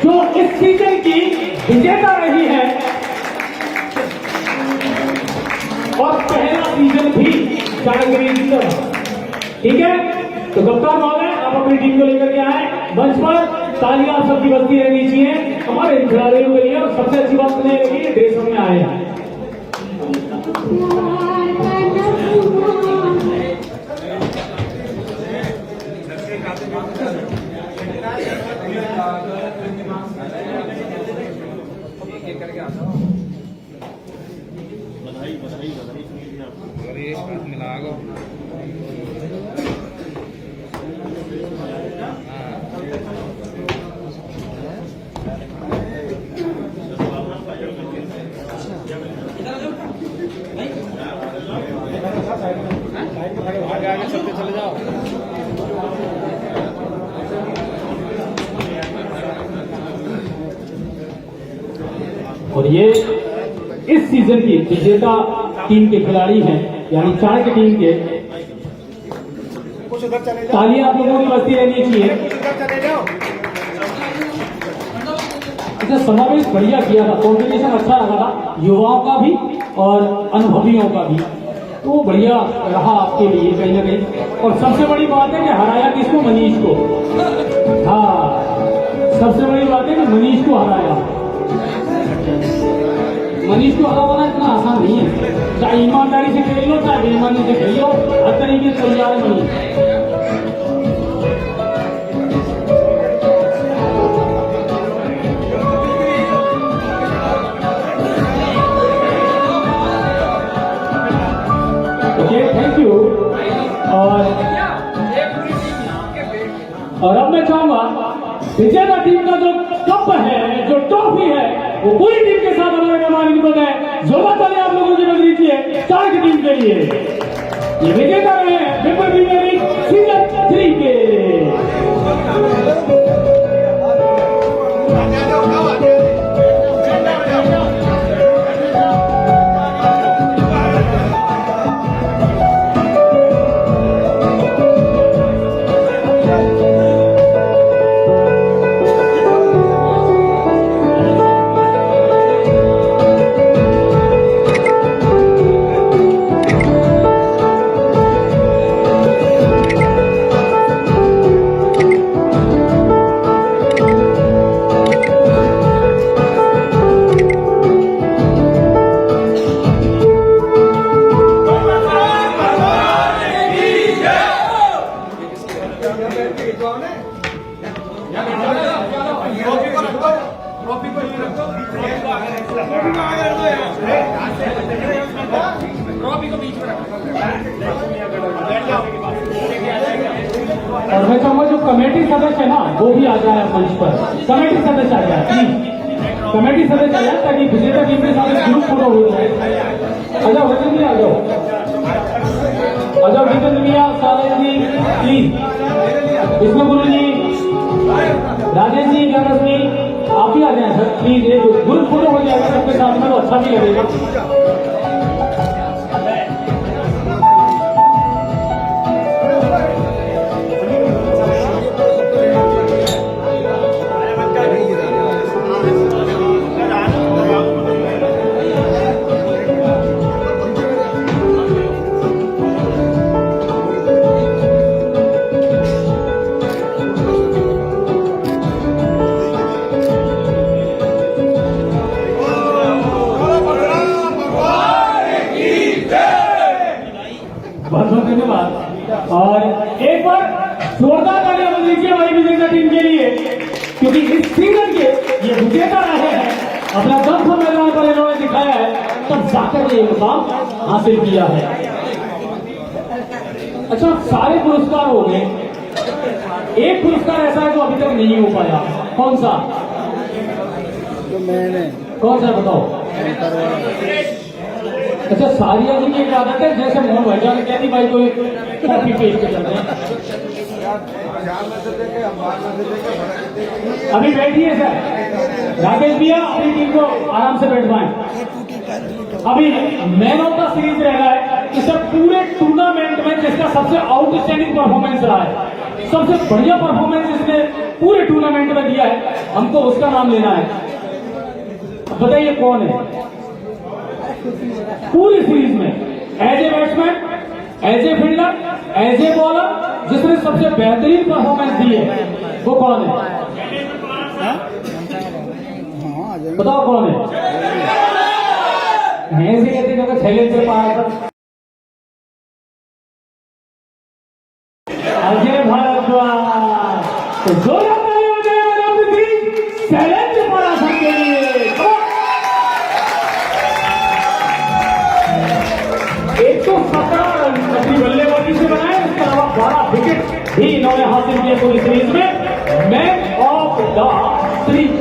जो इस सीजन की विजेता रही है। चाणक्य की टीम की तरफ। ठीक है, तो कप्तान महोदय आप अपनी टीम को लेकर के आए मंच पर। तालियां आप सबकी बजती रहनी चाहिए हमारे खिलाड़ियों के लिए। और सबसे अच्छी बात मुझे लगी ड्रेस में आए हैं। और ये इस सीजन की विजेता टीम के खिलाड़ी हैं, यानी चाणक्य टीम के। तालियां आप लोगों की बजती रहनी चाहिए। अच्छा, समावेश बढ़िया किया था, कॉम्बिनेशन अच्छा लगा था, युवाओं का भी और अनुभवियों का भी, तो वो बढ़िया रहा आपके लिए कहीं ना कहीं। और सबसे बड़ी बात है कि हराया किसको? मनीष को। हाँ, सबसे बड़ी बात है कि मनीष को हराया। मनीष को हराना इतना आसान नहीं है, चाहे ईमानदारी से खेल लो चाहे बेईमानी से खेल लो, हर तरीके से तैयार है मनीष। Okay, thank you. और अब मैं चाहूंगा विजेता टीम का जो कप है, जो ट्रॉफी है, वो पूरी टीम के साथ हमारे मेहमान इनको है। जोरदार तालियां आप लोगों की बज लीजिए चाणक्य टीम के लिए। ये विजेता रहे हैं पेपर प्रीमियर लीग सीजन 3 के। और मैं चाहूंगा जो कमेटी सदस्य है ना वो भी आ जाए मंच पर। कमेटी सदस्य आ जाए प्लीज, कमेटी सदस्य आ जाए ताकि विजेता टीम के साथ ग्रुप फोटो हो जाए। आ जाओ वजन जी, आ जाओ, आ जाओ जितेंद्र मिया, सालेन जी प्लीज, विष्णु गुरु जी, राजेश जी, गणेश जी आप भी आ जाए सर प्लीज। एक ग्रुप फोटो हो जाएगा सबके साथ में तो अच्छा भी लगेगा। बहुत बहुत धन्यवाद। और एक बार जोरदार तालियां बजा दीजिए हमारी विजेता टीम के लिए, क्योंकि इस सीजन के ये विजेता रहे हैं। अपना दम मैदान पर इन्होंने दिखाया है, तब जाकर ये मुकाम हासिल किया है। अच्छा, सारे पुरस्कार हो गए, एक पुरस्कार ऐसा है जो अभी तक नहीं हो पाया। कौन सा? जो मैंने कौन सा बताओ? अच्छा, सारिया जी की एक आदत है, जैसे मोहन भाईजान कहती भाई कोई कॉपी पेस्ट कर रहे हैं। अभी बैठिए सर, राकेश भैया अपनी टीम को आराम से बैठ पाए। अभी मैन ऑफ द सीरीज रह रहा है इस पूरे टूर्नामेंट में, जिसका सबसे आउटस्टैंडिंग परफॉर्मेंस रहा है, सबसे बढ़िया परफॉर्मेंस इसने पूरे टूर्नामेंट में दिया है, हमको उसका नाम लेना है। बताइए कौन है पूरी सीरीज में? As a batsman, as a fielder, as a bowler, जिसने सबसे बेहतरीन परफॉर्मेंस दी है, वो कौन है? बताओ कौन है? ऐसे कहते हैं थैले से पाया था अजय भारद्वाज। तो जोरदार तालियां हो जाए आनंद की चैलेंज मैराथन के लिए। एक तो 17 रन अपनी बल्लेबाजी से बनाए, इसके अलावा 12 विकेट भी इन्होंने हासिल किए पूरी सीरीज में। Man of the series.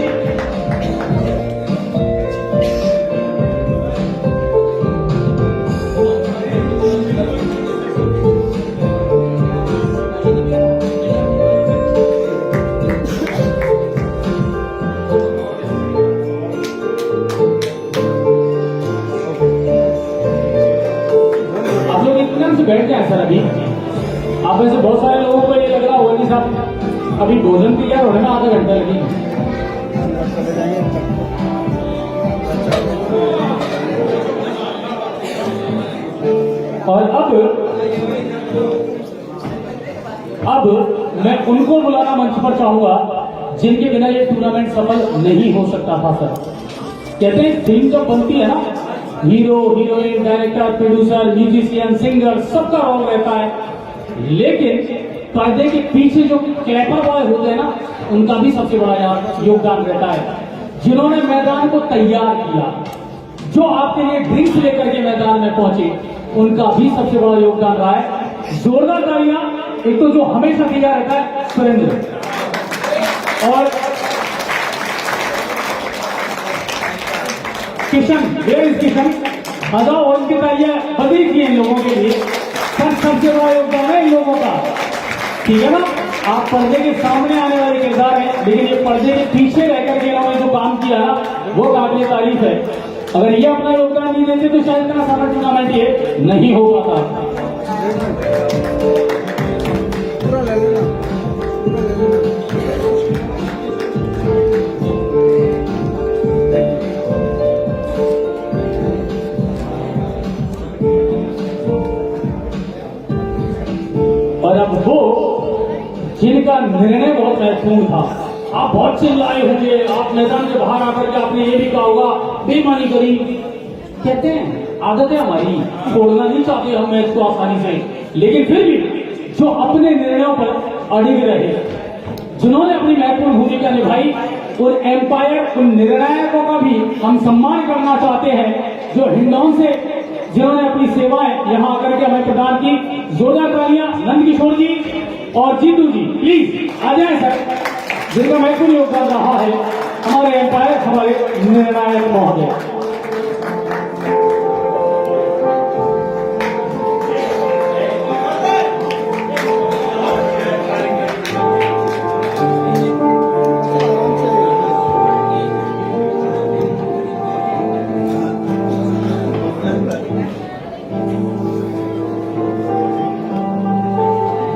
बैठ जाए सर। अभी आप में से बहुत सारे लोगों को ये लग रहा होगा कि साहब अभी भोजन तैयार होने में आधा घंटा लगी। और अब मैं उनको बुलाना मंच पर चाहूंगा जिनके बिना ये टूर्नामेंट सफल नहीं हो सकता था सर। कहते हैं टीम जब बनती है ना, hero, heroine, director, producer, musician, singer, सबका रोल रहता है, लेकिन पर्दे के पीछे जो क्लैपर बॉय होते हैं ना, उनका भी सबसे बड़ा योगदान रहता है। जिन्होंने मैदान को तैयार किया, जो आपके लिए ड्रिंक्स लेकर के मैदान में पहुंचे, उनका भी सबसे बड़ा योगदान रहा है। जोरदार तालियां। एक तो जो हमेशा तैयार रहता है सुरेंद्र, और किशन, किशन हजा और उनकी तालियां बदल की इन लोगों के लिए। सबसे बड़ा योगदान है इन लोगों का, ठीक है ना। आप पर्दे के सामने आने वाले किरदार हैं, लेकिन ये पर्दे के पीछे रहकर के इन्होंने जो काम किया ना, वो काबिल तारीफ है। अगर ये अपना योगदान नहीं देते तो शायद इतना सारा टूर्नामेंट ये नहीं हो पाता। और अब वो जिनका निर्णय बहुत महत्वपूर्ण था, आप बहुत चिल्लाए होंगे, आप मैदान के बाहर आकर के आपने ये भी कहा होगा बेईमानी करी। कहते हैं आदत है हमारी, छोड़ना नहीं चाहते हम मैच को आसानी से, लेकिन फिर भी जो अपने निर्णयों पर अड़िग रहे, जिन्होंने अपनी महत्वपूर्ण भूमिका निभाई, उन एम्पायर, उन निर्णायकों का भी हम सम्मान करना चाहते हैं, जो हिंडौन से जिन्होंने अपनी सेवाएं यहां आकर के हमें प्रदान की। जोरदार तालियां नंद किशोर जी और जीतू जी, प्लीज आ जाए सर, जिनका महत्वपूर्ण योगदान रहा है हमारे एम्पायर, हमारे निर्णायक महोदय।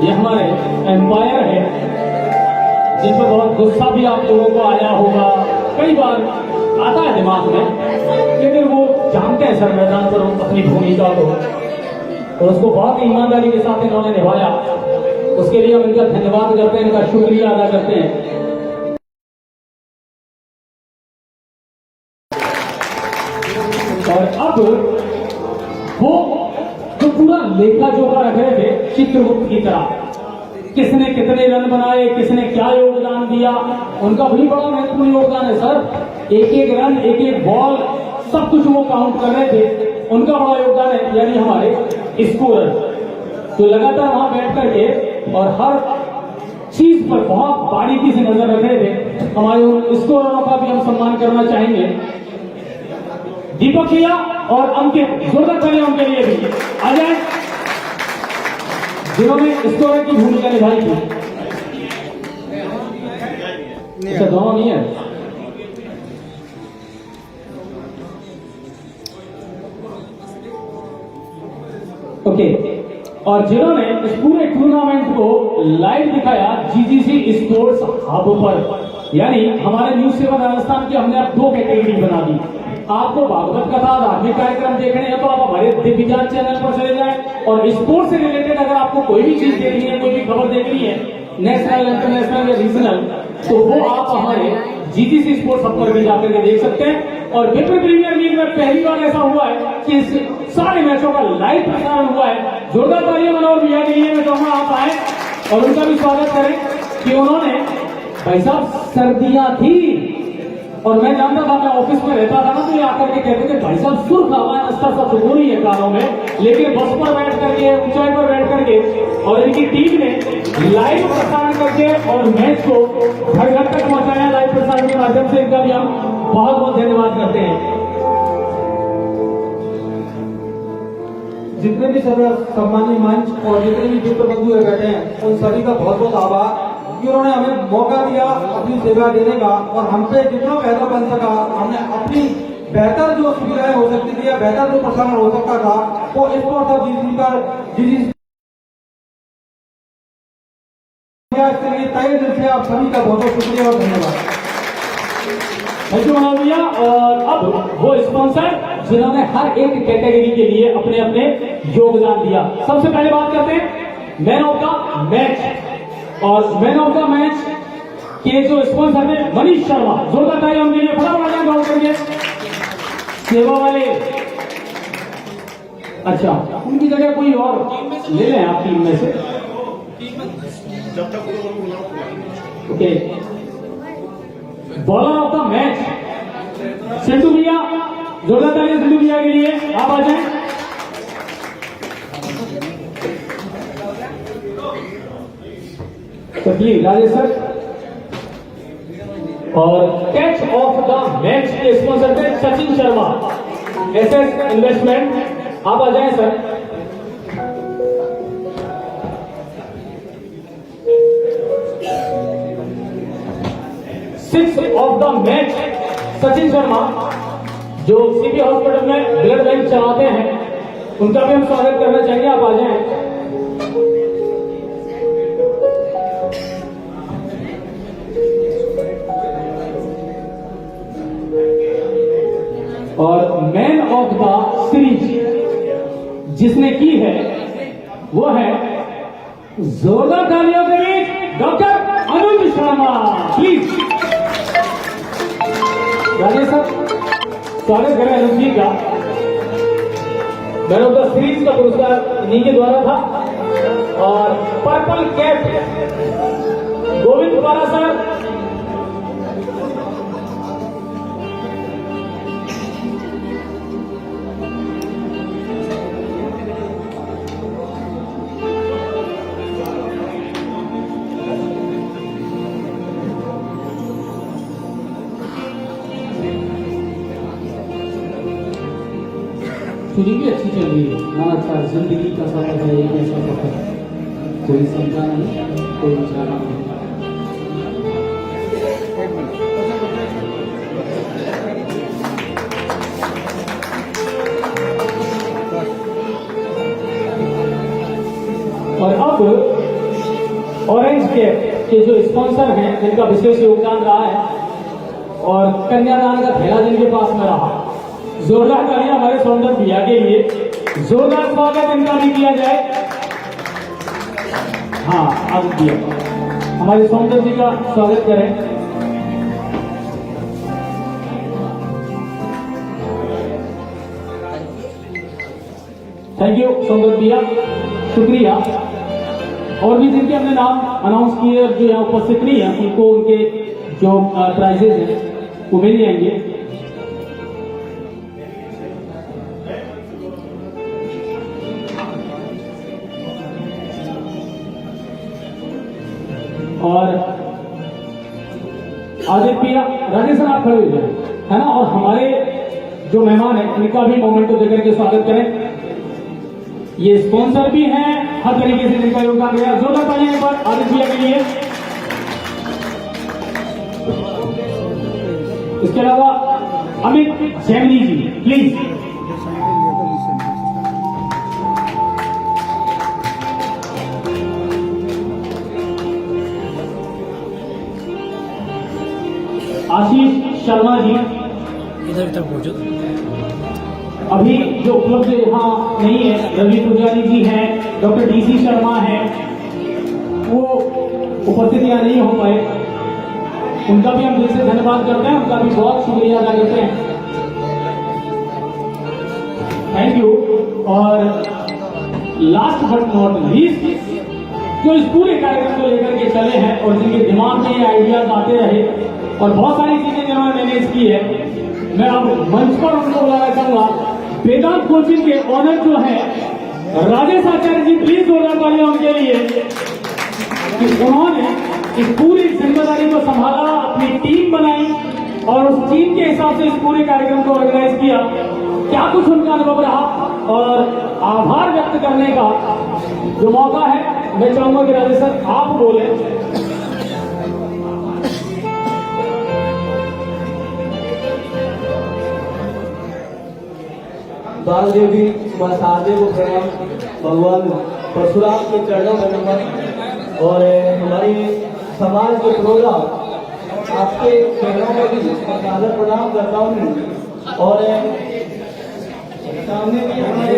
ये हमारे एम्पायर है, जिन पर बहुत गुस्सा भी आप लोगों को आया होगा, कई बार आता है दिमाग में, लेकिन वो जानते हैं सर मैदान पर अपनी भूमिका को, और उसको बहुत ईमानदारी के साथ इन्होंने निभाया। उसके लिए हम इनका धन्यवाद करते हैं, इनका शुक्रिया अदा करते हैं। और अब वो जो पूरा लेखा जोखा रख रहे थे चित्रगुप्त की तरह, किसने कितने रन बनाए, किसने क्या योगदान दिया, उनका भी बड़ा महत्वपूर्ण योगदान है सर। एक एक रन, एक एक बॉल, सब कुछ वो काउंट कर रहे थे, उनका बड़ा योगदान है। यानी हमारे स्कोरर तो लगातार वहां बैठ करके और हर चीज पर बहुत बारीकी से नजर रख रहे थे। हमारे उन स्कोररों का भी हम सम्मान करना चाहेंगे, दीपक भैया और अंकित, जोरदार तालियां उनके लिए भी आ जाए, जिन्होंने स्कोरर की भूमिका निभाई थी। अच्छा दोनों नहीं है, ओके। और जिन्होंने इस पूरे टूर्नामेंट को लाइव दिखाया जीजीसी स्पोर्ट्स हब पर, यानी हमारे न्यूज सेवन राजस्थान की हमने अब 2 कैटेगरी बना दी। आपको भागवत कथा धार्मिक कार्यक्रम देखने हैं तो आप हमारे दिव्य ज्ञान चैनल पर चले जाएं, और स्पोर्ट्स से रिलेटेड अगर आपको कोई भी चीज देखनी है, कोई भी खबर देखनी है, नेशनल, इंटरनेशनल या रीजनल, तो वो आप हमारे जीटीसी स्पोर्ट्स हब पर भी जाकर के देख सकते हैं। और विप्र प्रीमियर लीग में पहली बार ऐसा हुआ है कि इस सारे मैचों का लाइव प्रसारण हुआ है। जोरदार तालियां मनोहर भैया के लिए मैं चाहूंगा आप आए और उनका भी स्वागत करें कि उन्होंने, भाई साहब सर्दियां थी और मैं जानता था, मैं ऑफिस में रहता था ना, तो ये आकर के कहते थे भाई साहब सुर्ख हवा नाश्ता सा सुकून ही है कानों में, लेकिन बस पर बैठ करके, ऊंचाई पर बैठ करके, और इनकी टीम ने लाइव प्रसारण करके और मैच को घर घर तक पहुंचाया लाइव प्रसारण के माध्यम से। इनका भी हम बहुत बहुत धन्यवाद करते हैं। जितने भी सदस्य, सम्मानीय मंच और जितने भी मित्र बंधु बैठे हैं, उन सभी का बहुत बहुत आभार कि उन्होंने हमें मौका दिया अपनी सेवा देने का, और हम पे जितना बेहतर बन सका हमने अपनी बेहतर जो सुविधाएं हो सकती थी या बेहतर जो प्रसारण हो सकता था वो स्पोर्ट्स हब जीटीसी का इसके लिए तहे दिल से आप सभी का बहुत बहुत शुक्रिया और धन्यवाद। थैंक यू मनोहर भैया। और अब वो स्पॉन्सर जिन्होंने हर एक कैटेगरी के लिए अपने अपने योगदान दिया। सबसे पहले बात करते हैं मैन ऑफ द मैच, और मैन ऑफ द मैच के जो स्पॉन्सर है मनीष शर्मा, जोरदार तालियां उनके लिए, फटाफट आ जाए करिए। सेवा वाले, अच्छा उनकी जगह कोई और ले लें आप टीम में से, okay. Bowler of the match Sidhu भैया, जोरदार तालियां सिद्धू भैया के लिए, आप आ जाएं। तो प्लीज राजेश सर। और कैच ऑफ द मैच के स्पॉन्सर थे सचिन शर्मा, एसएस इन्वेस्टमेंट, आप आ जाएं sir. Six of the match Sachin Sharma, जो सीबी हॉस्पिटल में ब्लड बैंक चलाते हैं, उनका भी हम स्वागत करना चाहेंगे, आप आ जाएं। और मैन ऑफ द सीरीज जिसने की है वो है, जोरदार तालियों के बीच, doctor Anuj Sharma, please. Rajesh sir स्वागत करें अनुज जी का। मैन ऑफ द सीरीज का पुरस्कार इन्हीं के द्वारा था। और पर्पल कैप गोविंद पारा सर, चुनी भी अच्छी चल रही है ना। अच्छा, जिंदगी का सफर है, एक ऐसा सफर, कोई समझा नहीं, कोई जाना नहीं। और अब ऑरेंज कैप के जो स्पॉन्सर हैं, जिनका विशेष योगदान रहा है, और कन्यादान का थैला जिनके पास में रहा, जोरदार तालियां हमारे सौंदर्य भैया के लिए, जोरदार स्वागत इनका भी किया जाए। हाँ, अब दिया हमारे सौंदर्य जी का स्वागत करें। थैंक यू सौंदर्य भैया, शुक्रिया। और भी जिनके हमने नाम अनाउंस किए और जो यहाँ उपस्थित नहीं है, उनको उनके जो प्राइजेज हैं वो मिल जाएंगे। और आदित्य राजेश सर आप खड़े हो जाए, है ना। और हमारे जो मेहमान हैं उनका भी मोमेंटो देकर के स्वागत करें। ये स्पॉन्सर भी हैं, हर तरीके से जिनका योगदान दिया, जोरदार तालियां एक बार आदित्य के लिए। इसके अलावा अमित जैमिनी जी, प्लीज। आशीष शर्मा जी, इधर मौजूद। अभी जो उपलब्ध यहाँ नहीं है, रवि पुजारी जी हैं, डॉक्टर DC शर्मा हैं, वो उपस्थित यहाँ नहीं हो पाए, उनका भी हम दिल से धन्यवाद करते हैं, उनका भी बहुत शुक्रिया अदा करते हैं, थैंक यू। और लास्ट बट नॉट लीस्ट, जो इस पूरे कार्यक्रम को लेकर के चले हैं और जिनके दिमाग में ये आइडियाज आते रहे और बहुत सारी चीजें जिन्होंने मैनेज की है, मैं अब मंच पर उनको बुलाना चाहूंगा। वेदांत कोचिंग के ऑनर जो है राजेश आचार्य जी, प्लीज जोरदार तालियां उनके लिए कि उन्होंने इस पूरी जिम्मेदारी को संभाला, अपनी टीम बनाई और उस टीम के हिसाब से इस पूरे कार्यक्रम को ऑर्गेनाइज किया। क्या कुछ उनका अनुभव रहा और आभार व्यक्त करने का जो मौका है, मैं चाहूंगा कि राजेश सर आप बोले। बाल देवी मां शारदे को प्रणाम, भगवान परशुराम के चरणों में नमन। और हमारी समाज के प्रोग्राम आपके चरणों में भी सादर प्रणाम करता हूँ। और सामने भी हमारे